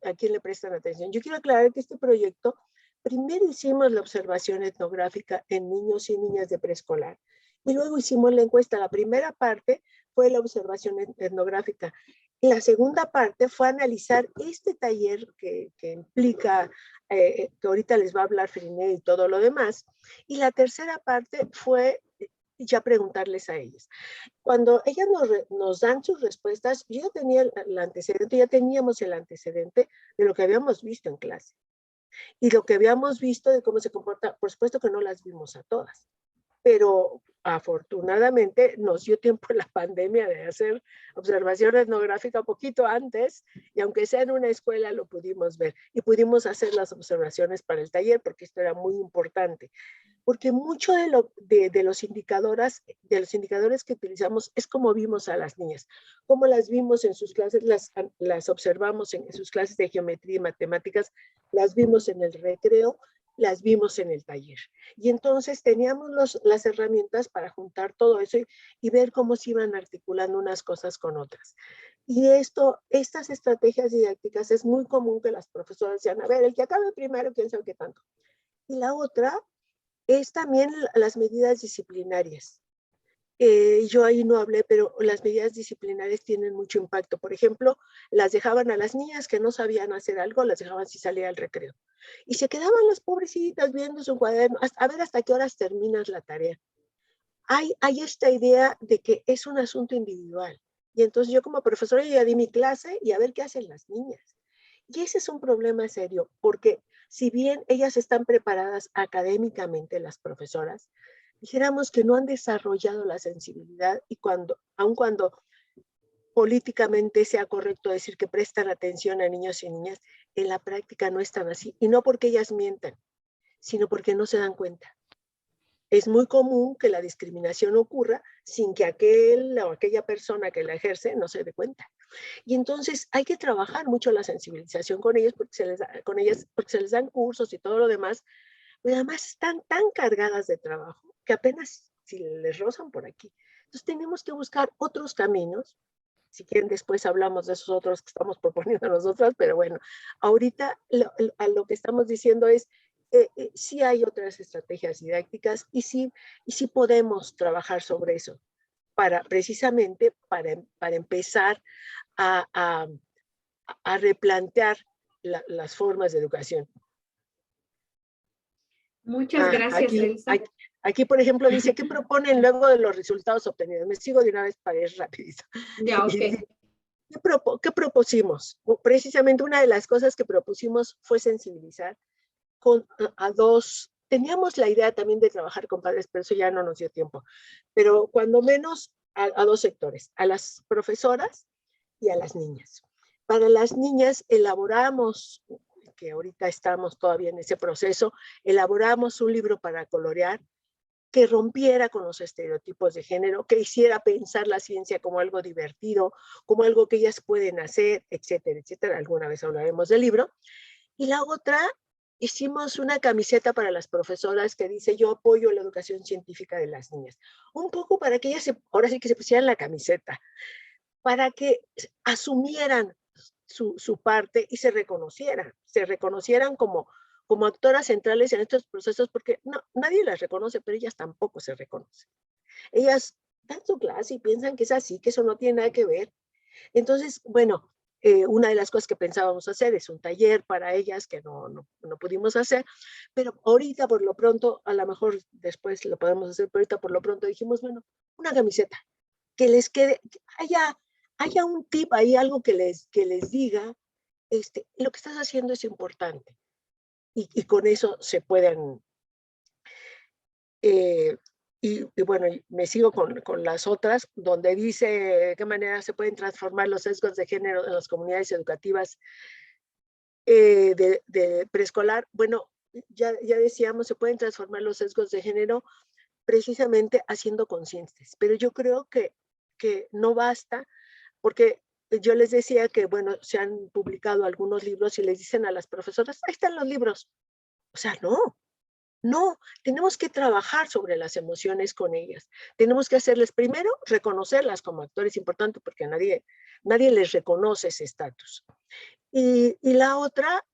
a quién le prestan atención. Yo quiero aclarar que este proyecto, primero hicimos la observación etnográfica en niños y niñas de preescolar y luego hicimos la encuesta. La primera parte fue la observación etnográfica. La segunda parte fue analizar este taller que implica, que ahorita les va a hablar Feriné y todo lo demás. Y la tercera parte fue ya preguntarles a ellas. Cuando ellas nos dan sus respuestas, yo tenía el antecedente, ya teníamos el antecedente de lo que habíamos visto en clase. Y lo que habíamos visto de cómo se comporta, por supuesto que no las vimos a todas, pero afortunadamente nos dio tiempo en la pandemia de hacer observación etnográfica un poquito antes, y aunque sea en una escuela lo pudimos ver y pudimos hacer las observaciones para el taller, porque esto era muy importante. Porque mucho de los indicadores que utilizamos es como vimos a las niñas, como las vimos en sus clases, las observamos en sus clases de geometría y matemáticas, las vimos en el recreo, las vimos en el taller. Y entonces teníamos las herramientas para juntar todo eso y ver cómo se iban articulando unas cosas con otras. Y estas estrategias didácticas es muy común que las profesoras digan, a ver, el que acabe primero, quién sabe qué tanto. Y la otra es también las medidas disciplinarias. Yo ahí no hablé, pero las medidas disciplinarias tienen mucho impacto. Por ejemplo, las dejaban a las niñas que no sabían hacer algo, las dejaban si salía al recreo. Y se quedaban las pobrecitas viendo su cuaderno, a ver hasta qué horas terminas la tarea. Hay esta idea de que es un asunto individual. Y entonces yo como profesora ya di mi clase y a ver qué hacen las niñas. Y ese es un problema serio, porque si bien ellas están preparadas académicamente, las profesoras, dijéramos que no han desarrollado la sensibilidad y aun cuando políticamente sea correcto decir que prestan atención a niños y niñas, en la práctica no están así. Y no porque ellas mientan, sino porque no se dan cuenta. Es muy común que la discriminación ocurra sin que aquel o aquella persona que la ejerce no se dé cuenta. Y entonces hay que trabajar mucho la sensibilización con ellas porque se les dan cursos y todo lo demás, pero además están tan cargadas de trabajo que apenas si les rozan por aquí. Entonces tenemos que buscar otros caminos. Si quieren, después hablamos de esos otros que estamos proponiendo nosotras, pero bueno, ahorita lo que estamos diciendo es, sí hay otras estrategias didácticas y sí podemos trabajar sobre eso, precisamente para empezar a replantear las formas de educación. Muchas gracias, Elsa. Aquí, por ejemplo, dice, ¿qué proponen luego de los resultados obtenidos? Me sigo de una vez para ir rapidito. Ya, ok. ¿Qué propusimos? Precisamente una de las cosas que propusimos fue sensibilizar a dos. Teníamos la idea también de trabajar con padres, pero eso ya no nos dio tiempo. Pero cuando menos a dos sectores, a las profesoras y a las niñas. Para las niñas elaboramos, que ahorita estamos todavía en ese proceso, elaboramos un libro para colorear que rompiera con los estereotipos de género, que hiciera pensar la ciencia como algo divertido, como algo que ellas pueden hacer, etcétera, etcétera. Alguna vez hablaremos del libro. Y la otra, hicimos una camiseta para las profesoras que dice, yo apoyo la educación científica de las niñas. Un poco para que ellas ahora sí que se pusieran la camiseta, para que asumieran su parte y se reconocieran como actoras centrales en estos procesos, porque nadie las reconoce, pero ellas tampoco se reconocen. Ellas dan su clase y piensan que es así, que eso no tiene nada que ver. Entonces, bueno, una de las cosas que pensábamos hacer es un taller para ellas que no pudimos hacer, pero ahorita por lo pronto, a lo mejor después lo podemos hacer, pero ahorita por lo pronto dijimos, bueno, una camiseta, que les quede, que haya un tip ahí, algo que les diga, lo que estás haciendo es importante. Y con eso se pueden, y bueno, me sigo con las otras, donde dice de qué manera se pueden transformar los sesgos de género en las comunidades educativas de preescolar. Bueno, ya decíamos, se pueden transformar los sesgos de género precisamente haciendo conscientes, pero yo creo que no basta, porque yo les decía que, bueno, se han publicado algunos libros y les dicen a las profesoras, ahí están los libros. O sea, no, tenemos que trabajar sobre las emociones con ellas. Tenemos que hacerles primero, reconocerlas como actores importantes, porque nadie les reconoce ese estatus. Y la otra,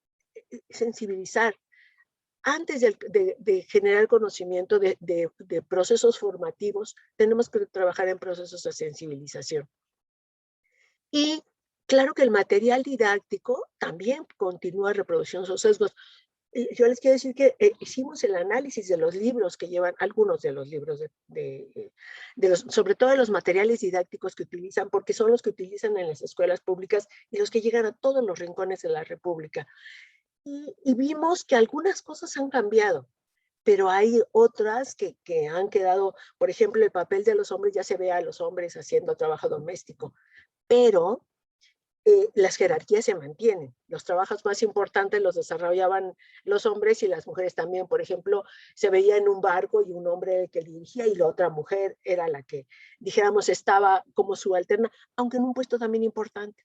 sensibilizar. Antes de generar conocimiento de procesos formativos, tenemos que trabajar en procesos de sensibilización. Y claro que el material didáctico también continúa reproduciendo esos sesgos. Yo les quiero decir que hicimos el análisis de los libros que llevan, algunos de los libros, sobre todo de los materiales didácticos que utilizan, porque son los que utilizan en las escuelas públicas y los que llegan a todos los rincones de la República. Y vimos que algunas cosas han cambiado, pero hay otras que han quedado, por ejemplo, el papel de los hombres, ya se ve a los hombres haciendo trabajo doméstico, pero las jerarquías se mantienen. Los trabajos más importantes los desarrollaban los hombres y las mujeres también. Por ejemplo, se veía en un barco y un hombre que dirigía y la otra mujer era la que, dijéramos, estaba como subalterna, aunque en un puesto también importante.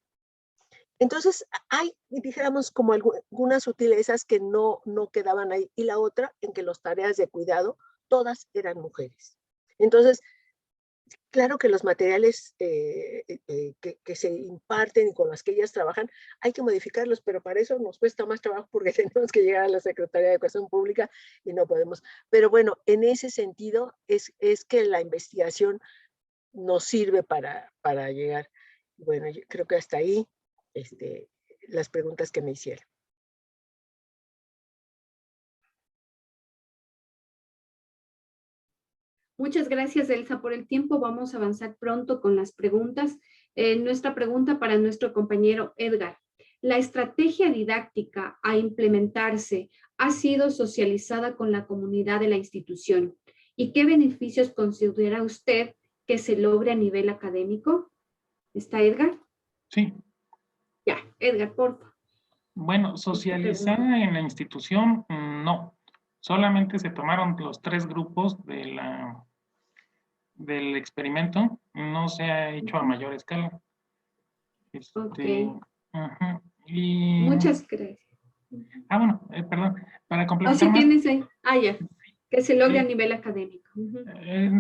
Entonces, hay, dijéramos, como algunas sutilezas que no quedaban ahí. Y la otra, en que las tareas de cuidado, todas eran mujeres. Entonces, claro que los materiales que se imparten y con los que ellas trabajan, hay que modificarlos, pero para eso nos cuesta más trabajo porque tenemos que llegar a la Secretaría de Educación Pública y no podemos. Pero bueno, en ese sentido es que la investigación nos sirve para llegar. Bueno, yo creo que hasta ahí las preguntas que me hicieron. Muchas gracias, Elsa, por el tiempo. Vamos a avanzar pronto con las preguntas. Nuestra pregunta para nuestro compañero Edgar. ¿La estrategia didáctica a implementarse ha sido socializada con la comunidad de la institución? ¿Y qué beneficios considera usted que se logre a nivel académico? ¿Está Edgar? Sí. Ya, Edgar, por favor. Bueno, socializar en la institución, no. Solamente se tomaron los 3 grupos del experimento. No se ha hecho a mayor escala. Ok. Y... Muchas gracias. bueno, perdón. Para ¿O complementar si más, tienes ahí? Ya. Que se logre sí. a nivel académico.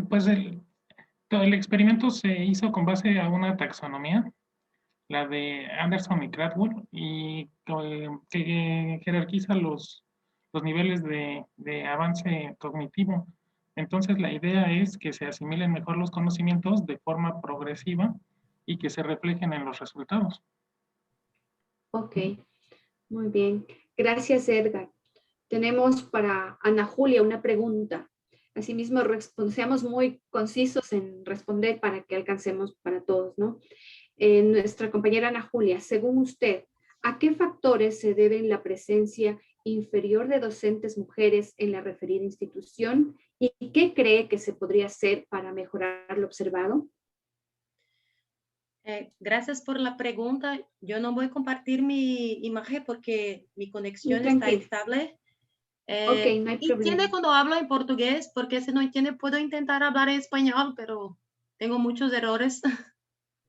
Pues el experimento se hizo con base a una taxonomía, la de Anderson y Cradwood, y que jerarquiza los niveles de avance cognitivo. Entonces, la idea es que se asimilen mejor los conocimientos de forma progresiva y que se reflejen en los resultados. Ok, muy bien. Gracias, Edgar. Tenemos para Ana Julia una pregunta. Asimismo, seamos muy concisos en responder para que alcancemos para todos, ¿no? Nuestra compañera Ana Julia, según usted, ¿a qué factores se debe la presencia inferior de docentes mujeres en la referida institución y qué cree que se podría hacer para mejorar lo observado? Gracias por la pregunta. Yo no voy a compartir mi imagen porque mi conexión está Tranquilo. estable. Ok, no hay problema. Entiende cuando hablo en portugués, porque si no entiende puedo intentar hablar en español, pero tengo muchos errores.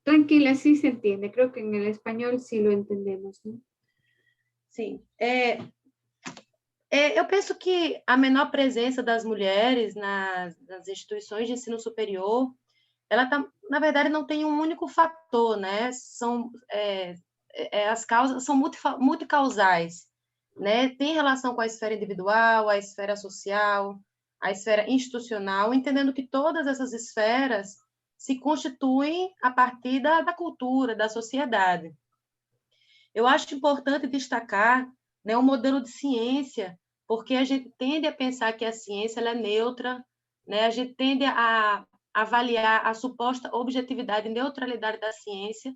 Tranquila, sí se entiende. Creo que en el español sí lo entendemos, ¿no? Sim. Eu penso que a menor presença das mulheres nas instituições de ensino superior, ela tá, na verdade, não tem um único fator, né? As causas são multicausais, né? Tem relação com a esfera individual, a esfera social, a esfera institucional, entendendo que todas essas esferas se constituem a partir da cultura, da sociedade. Eu acho importante destacar, né, o modelo de ciência, porque a gente tende a pensar que a ciência ela é neutra, né? A gente tende a avaliar a suposta objetividade e neutralidade da ciência,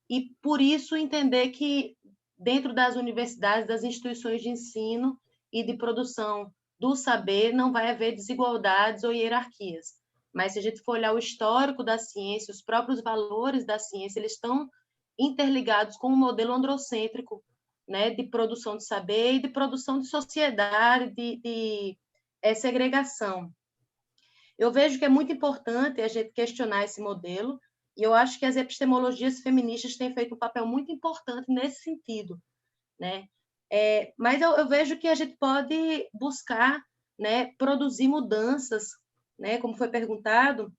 e por isso entender que dentro das universidades, das instituições de ensino e de produção do saber, não vai haver desigualdades ou hierarquias. Mas se a gente for olhar o histórico da ciência, os próprios valores da ciência, eles estão interligados com um modelo androcêntrico, né, de produção de saber e de produção de sociedade, de segregação. Eu vejo que é muito importante a gente questionar esse modelo, e eu acho que as epistemologias feministas têm feito um papel muito importante nesse sentido, né? Mas eu vejo que a gente pode buscar, né, produzir mudanças, né, como foi perguntado,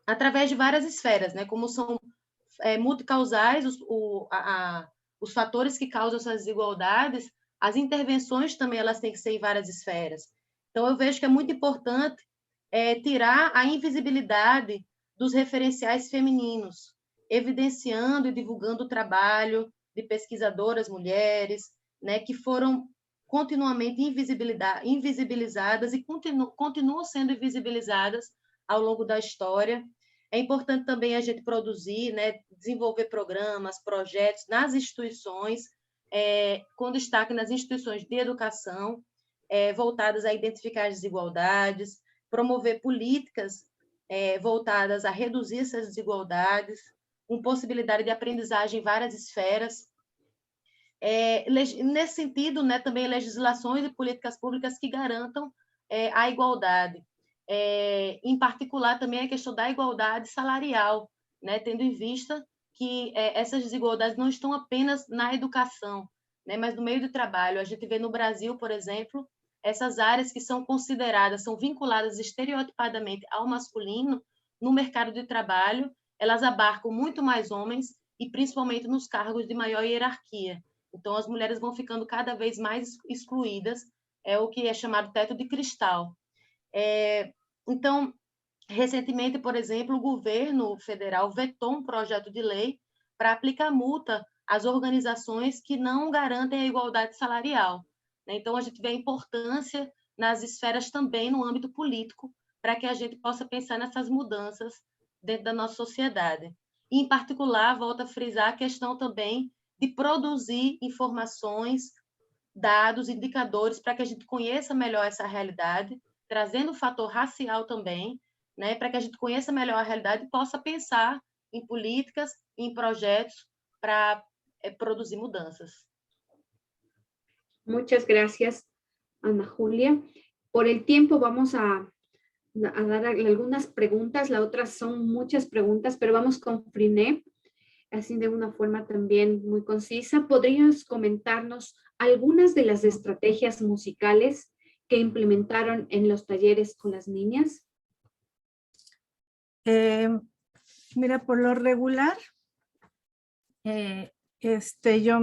através de várias esferas, né, como são multicausais os fatores que causam essas desigualdades, as intervenções também elas têm que ser em várias esferas. Então, eu vejo que é muito importante tirar a invisibilidade dos referenciais femininos, evidenciando e divulgando o trabalho de pesquisadoras mulheres, né, que foram continuamente invisibilizadas e continuam sendo invisibilizadas ao longo da história. É importante também a gente produzir, né, desenvolver programas, projetos nas instituições, com destaque nas instituições de educação, voltadas a identificar as desigualdades, promover políticas voltadas a reduzir essas desigualdades, com possibilidade de aprendizagem em várias esferas. Nesse sentido, né, também legislações e políticas públicas que garantam a igualdade. Em particular, também a questão da igualdade salarial, né, tendo em vista que essas desigualdades não estão apenas na educação, né, mas no meio do trabalho. A gente vê no Brasil, por exemplo, essas áreas que são consideradas, são vinculadas estereotipadamente ao masculino, no mercado de trabalho, elas abarcam muito mais homens e principalmente nos cargos de maior hierarquia. Então, as mulheres vão ficando cada vez mais excluídas, o que é chamado teto de cristal. Então, recentemente, por exemplo, o governo federal vetou um projeto de lei para aplicar multa às organizações que não garantem a igualdade salarial. Então, a gente vê a importância nas esferas também no âmbito político para que a gente possa pensar nessas mudanças dentro da nossa sociedade. E, em particular, volto a frisar a questão também de produzir informações, dados, indicadores para que a gente conheça melhor essa realidade, trazendo o fator racial também, né, para que a gente conheça melhor a realidade e possa pensar em políticas, em projetos para produzir mudanças. Muchas gracias, Ana Julia. Por el tiempo vamos a dar algunas preguntas, las otras son muchas preguntas, pero vamos con Friné, así de una forma también muy concisa. ¿Podrías comentarnos algunas de las estrategias musicales que implementaron en los talleres con las niñas? Mira, por lo regular, yo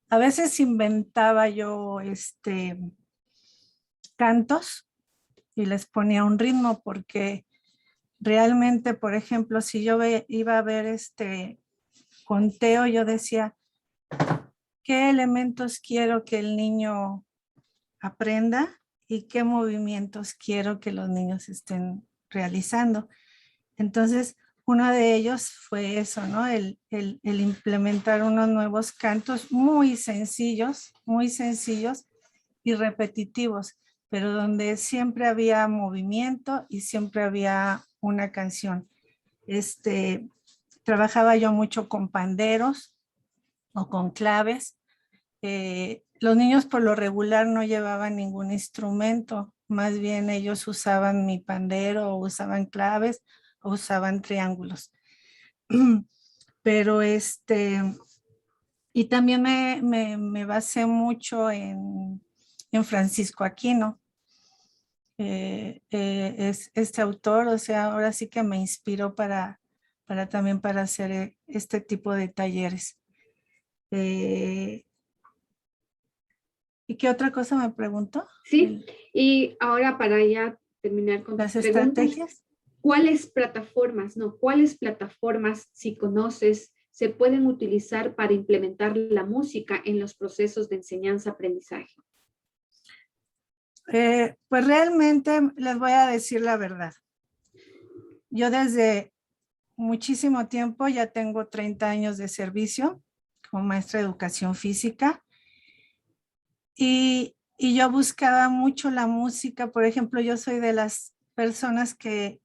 a veces inventaba yo cantos y les ponía un ritmo, porque realmente, por ejemplo, si yo iba a ver conteo, yo decía, ¿qué elementos quiero que el niño aprenda y qué movimientos quiero que los niños estén realizando? Entonces, uno de ellos fue eso, ¿no? El implementar unos nuevos cantos muy sencillos y repetitivos, pero donde siempre había movimiento y siempre había una canción. Trabajaba yo mucho con panderos o con claves. Los niños por lo regular no llevaban ningún instrumento, más bien ellos usaban mi pandero o usaban claves o usaban triángulos. Pero y también me basé mucho en Francisco Aquino. Este autor, o sea, ahora sí que me inspiró también para hacer este tipo de talleres. ¿Y qué otra cosa me preguntó? Sí, y ahora para ya terminar con las estrategias, ¿cuáles plataformas, si conoces, se pueden utilizar para implementar la música en los procesos de enseñanza-aprendizaje? Pues realmente les voy a decir la verdad. Yo desde muchísimo tiempo, ya tengo 30 años de servicio como maestra de educación física, y yo buscaba mucho la música. Por ejemplo, yo soy de las personas que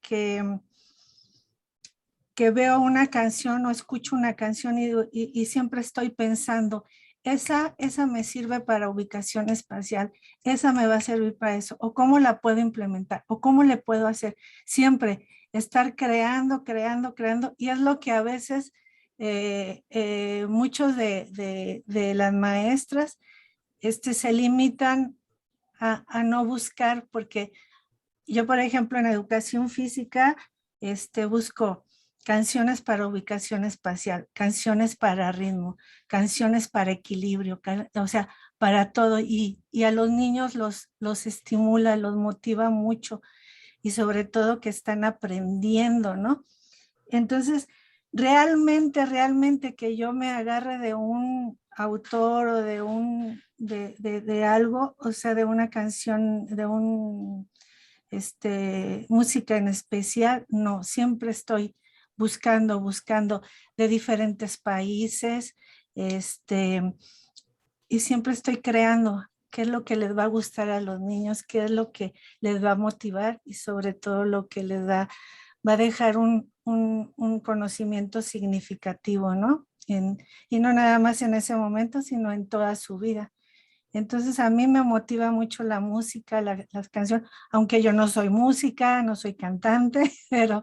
veo una canción o escucho una canción y siempre estoy pensando, esa me sirve para ubicación espacial, esa me va a servir para eso, o cómo la puedo implementar, o cómo le puedo hacer. Siempre estar creando, y es lo que a veces muchos de las maestras se limitan a no buscar, porque yo, por ejemplo, en educación física, busco canciones para ubicación espacial, canciones para ritmo, canciones para equilibrio, o sea, para todo, y a los niños los estimula, los motiva mucho, y sobre todo que están aprendiendo, ¿no? Entonces, realmente que yo me agarre de un autor o de algo, o sea, de una canción, de música en especial, no, siempre estoy buscando de diferentes países, y siempre estoy creando qué es lo que les va a gustar a los niños, qué es lo que les va a motivar, y sobre todo lo que les va a dejar un conocimiento significativo, ¿no? Y no nada más en ese momento, sino en toda su vida. Entonces a mí me motiva mucho la música, las canciones, aunque yo no soy música, no soy cantante, pero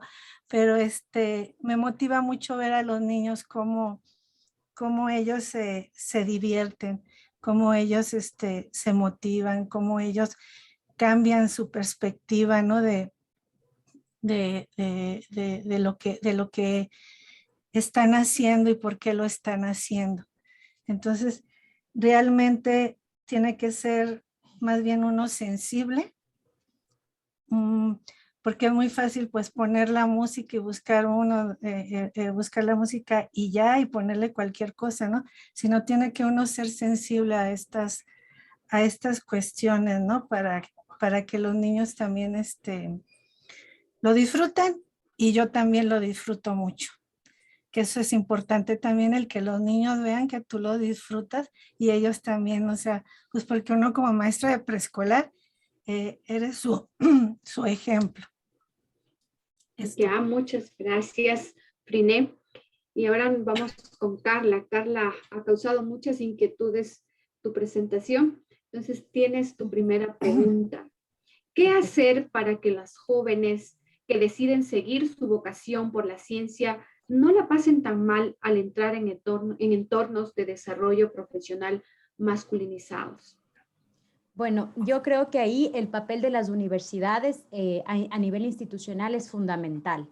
me motiva mucho ver a los niños cómo ellos se divierten, cómo ellos se motivan, cómo ellos cambian su perspectiva, ¿no? de lo que están haciendo y por qué lo están haciendo. Entonces, realmente tiene que ser más bien uno sensible, porque es muy fácil pues poner la música y buscar buscar la música y ya, y ponerle cualquier cosa, ¿no? Sino tiene que uno ser sensible a estas cuestiones, ¿no? Para que los niños también lo disfruten, y yo también lo disfruto mucho. Que eso es importante también, el que los niños vean que tú lo disfrutas y ellos también, o sea, pues porque uno como maestra de preescolar, eres su ejemplo. Ya, muchas gracias, Friné. Y ahora vamos con Carla. Carla, ha causado muchas inquietudes tu presentación. Entonces, tienes tu primera pregunta. ¿Qué hacer para que las jóvenes que deciden seguir su vocación por la ciencia no la pasen tan mal al entrar en entornos de desarrollo profesional masculinizados? Bueno, yo creo que ahí el papel de las universidades a nivel institucional es fundamental.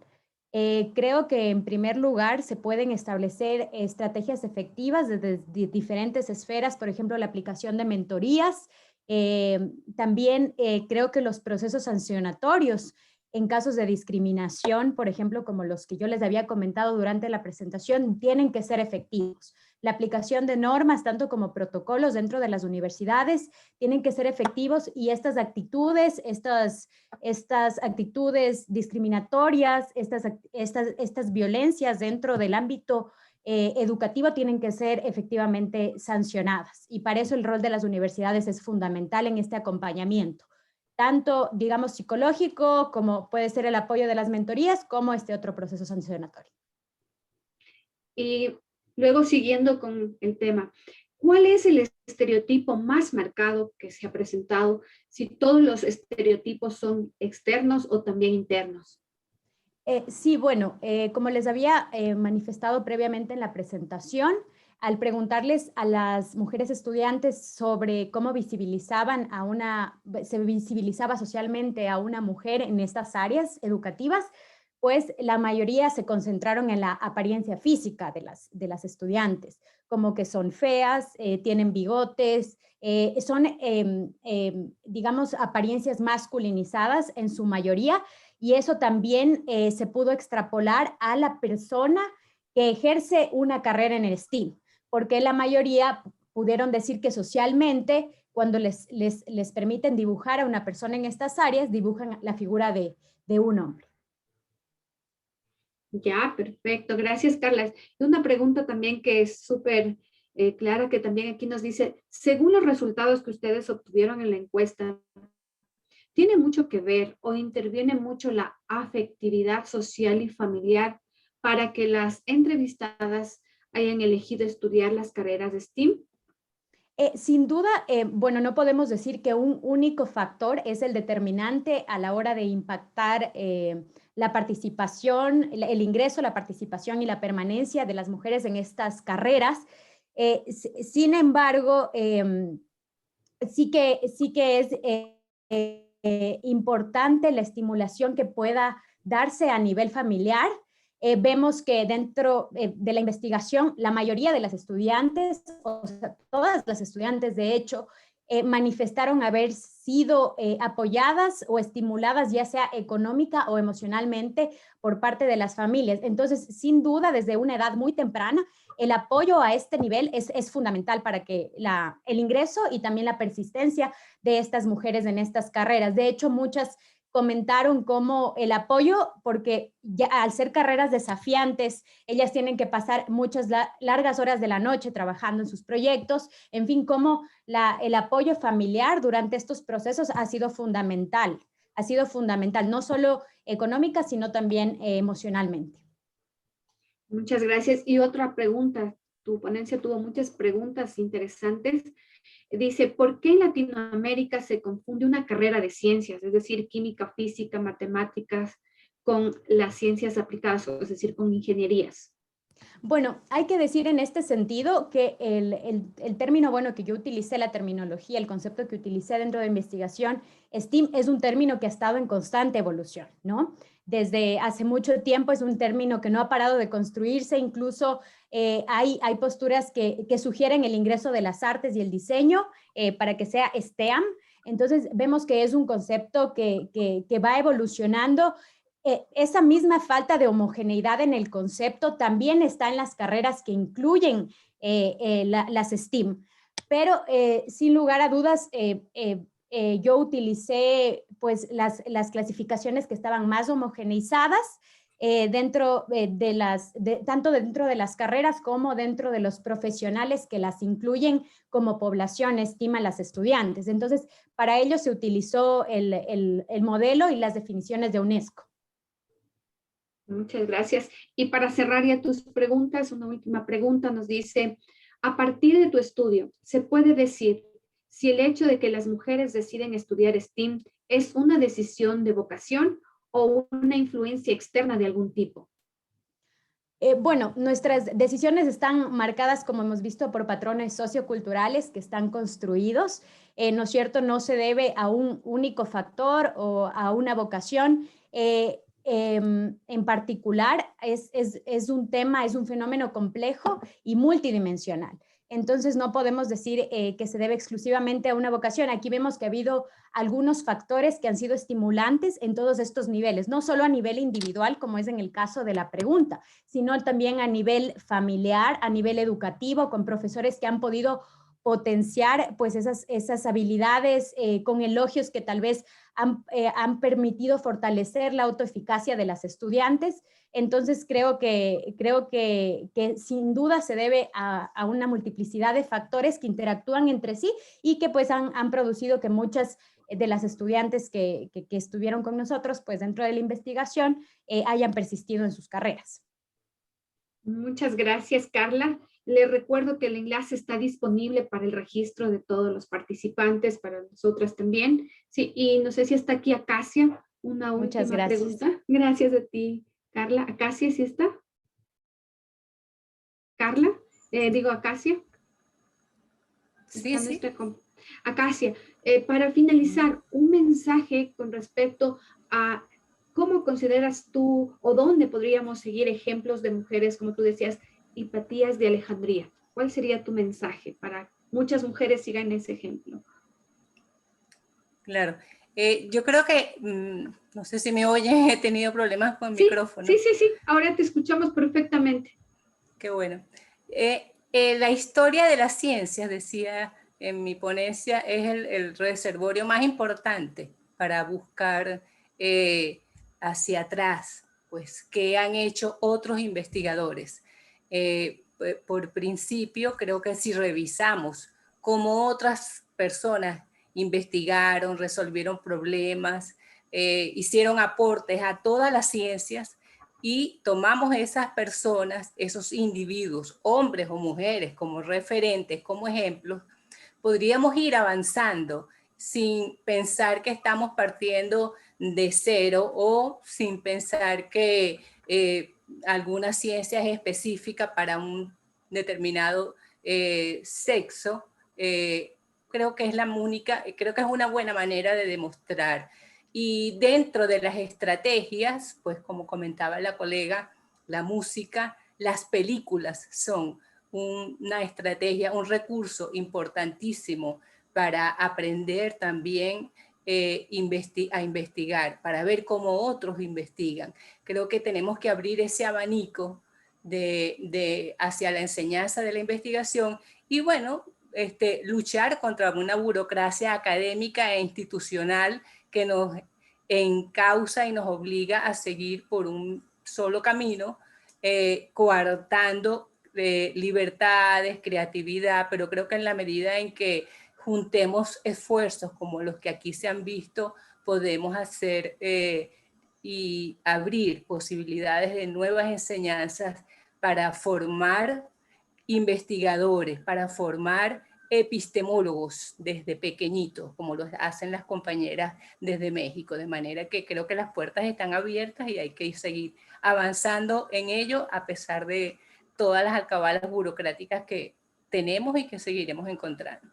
Creo que en primer lugar se pueden establecer estrategias efectivas desde diferentes esferas, por ejemplo, la aplicación de mentorías. También creo que los procesos sancionatorios en casos de discriminación, por ejemplo, como los que yo les había comentado durante la presentación, tienen que ser efectivos. La aplicación de normas, tanto como protocolos dentro de las universidades, tienen que ser efectivos y estas actitudes, estas actitudes discriminatorias, estas violencias dentro del ámbito educativo tienen que ser efectivamente sancionadas. Y para eso el rol de las universidades es fundamental en este acompañamiento, tanto, digamos, psicológico, como puede ser el apoyo de las mentorías, como este otro proceso sancionatorio. Y luego, siguiendo con el tema, ¿cuál es el estereotipo más marcado que se ha presentado? Si todos los estereotipos son externos o también internos. Sí, bueno, como les había manifestado previamente en la presentación, al preguntarles a las mujeres estudiantes sobre cómo se visibilizaba socialmente a una mujer en estas áreas educativas, pues la mayoría se concentraron en la apariencia física de las estudiantes, como que son feas, tienen bigotes, son, digamos, apariencias masculinizadas en su mayoría, y eso también se pudo extrapolar a la persona que ejerce una carrera en el STEAM, porque la mayoría pudieron decir que socialmente, cuando les permiten dibujar a una persona en estas áreas, dibujan la figura de un hombre. Ya, perfecto. Gracias, Carla. Y una pregunta también que es súper clara, que también aquí nos dice, según los resultados que ustedes obtuvieron en la encuesta, ¿tiene mucho que ver o interviene mucho la afectividad social y familiar para que las entrevistadas hayan elegido estudiar las carreras de STEAM? Sin duda, bueno, no podemos decir que un único factor es el determinante a la hora de impactar la participación, el ingreso, la participación y la permanencia de las mujeres en estas carreras. Sin embargo, sí que es importante la estimulación que pueda darse a nivel familiar. Vemos que dentro de la investigación, la mayoría de las estudiantes, o sea, todas las estudiantes de hecho, manifestaron haber sido apoyadas o estimuladas ya sea económica o emocionalmente por parte de las familias. Entonces, sin duda, desde una edad muy temprana, el apoyo a este nivel es fundamental para que el ingreso y también la persistencia de estas mujeres en estas carreras. De hecho, muchas comentaron cómo el apoyo, porque ya al ser carreras desafiantes, ellas tienen que pasar muchas largas horas de la noche trabajando en sus proyectos, en fin, cómo el apoyo familiar durante estos procesos ha sido fundamental, no solo económica, sino también emocionalmente. Muchas gracias. Y otra pregunta, tu ponencia tuvo muchas preguntas interesantes. Dice, ¿por qué en Latinoamérica se confunde una carrera de ciencias, es decir, química, física, matemáticas, con las ciencias aplicadas, es decir, con ingenierías? Bueno, hay que decir en este sentido que el término, bueno, que yo utilicé, la terminología, el concepto que utilicé dentro de investigación, STEAM, es un término que ha estado en constante evolución, ¿no? Desde hace mucho tiempo es un término que no ha parado de construirse, incluso hay posturas que sugieren el ingreso de las artes y el diseño para que sea STEAM. Entonces vemos que es un concepto que va evolucionando. Esa misma falta de homogeneidad en el concepto también está en las carreras que incluyen las STEAM. Pero sin lugar a dudas, yo utilicé pues las clasificaciones que estaban más homogeneizadas tanto dentro de las carreras como dentro de los profesionales que las incluyen como población, estiman las estudiantes. Entonces, para ello se utilizó el modelo y las definiciones de UNESCO. Muchas gracias. Y para cerrar ya tus preguntas, una última pregunta nos dice, a partir de tu estudio, ¿se puede decir si el hecho de que las mujeres deciden estudiar STEAM es una decisión de vocación o una influencia externa de algún tipo? Bueno, nuestras decisiones están marcadas, como hemos visto, por patrones socioculturales que están construidos. ¿No es cierto? No se debe a un único factor o a una vocación. En particular, es un tema, es un fenómeno complejo y multidimensional. Entonces, no podemos decir que se debe exclusivamente a una vocación. Aquí vemos que ha habido algunos factores que han sido estimulantes en todos estos niveles, no solo a nivel individual, como es en el caso de la pregunta, sino también a nivel familiar, a nivel educativo, con profesores que han podido potenciar pues esas habilidades con elogios que tal vez han permitido fortalecer la autoeficacia de las estudiantes. Entonces creo que sin duda se debe a una multiplicidad de factores que interactúan entre sí y que pues han producido que muchas de las estudiantes que estuvieron con nosotros pues dentro de la investigación hayan persistido en sus carreras. Muchas gracias, Carla. Les recuerdo que el enlace está disponible para el registro de todos los participantes, para nosotras también. Sí, y no sé si está aquí Acacia, una Muchas última gracias. pregunta. Gracias a ti, Carla. Acacia, ¿sí está? Carla, digo Acacia. Sí, sí. Acacia, para finalizar, un mensaje con respecto a cómo consideras tú o dónde podríamos seguir ejemplos de mujeres, como tú decías, Hipatías de Alejandría. ¿Cuál sería tu mensaje para muchas mujeres sigan ese ejemplo? Claro. Yo creo que, no sé si me oyen, he tenido problemas con el micrófono. Sí, ahora te escuchamos perfectamente. Qué bueno. La historia de las ciencias, decía en mi ponencia, es el reservorio más importante para buscar hacia atrás, pues, qué han hecho otros investigadores. Por principio, creo que si revisamos cómo otras personas investigaron, resolvieron problemas, hicieron aportes a todas las ciencias, y tomamos esas personas, esos individuos, hombres o mujeres, como referentes, como ejemplos, podríamos ir avanzando sin pensar que estamos partiendo de cero o sin pensar que alguna ciencia es específica para un determinado sexo. Creo que es la única, creo que es una buena manera de demostrar. Y dentro de las estrategias, pues como comentaba la colega, la música, las películas son una estrategia, un recurso importantísimo para aprender también a investigar, para ver cómo otros investigan. Creo que tenemos que abrir ese abanico hacia la enseñanza de la investigación y bueno, luchar contra una burocracia académica e institucional que nos encausa y nos obliga a seguir por un solo camino, coartando libertades, creatividad, pero creo que en la medida en que juntemos esfuerzos como los que aquí se han visto, podemos hacer y abrir posibilidades de nuevas enseñanzas para formar investigadores, para formar epistemólogos desde pequeñitos, como lo hacen las compañeras desde México, de manera que creo que las puertas están abiertas y hay que seguir avanzando en ello a pesar de todas las alcabalas burocráticas que tenemos y que seguiremos encontrando.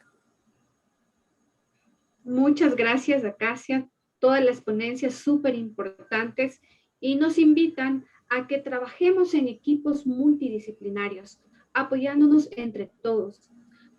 Muchas gracias, Acacia. Todas las ponencias súper importantes y nos invitan a que trabajemos en equipos multidisciplinarios, apoyándonos entre todos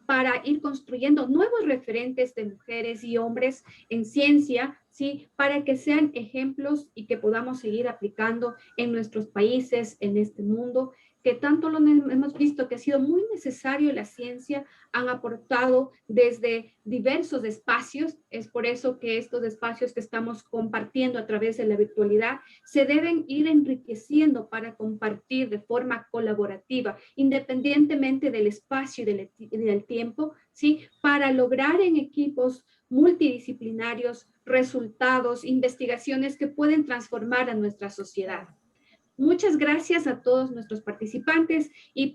para ir construyendo nuevos referentes de mujeres y hombres en ciencia, ¿sí? Para que sean ejemplos y que podamos seguir aplicando en nuestros países, en este mundo. que tanto lo hemos visto que ha sido muy necesario la ciencia, han aportado desde diversos espacios. Es por eso que estos espacios que estamos compartiendo a través de la virtualidad se deben ir enriqueciendo para compartir de forma colaborativa, independientemente del espacio y del tiempo, ¿sí? Para lograr en equipos multidisciplinarios resultados, investigaciones que pueden transformar a nuestra sociedad. Muchas gracias a todos nuestros participantes y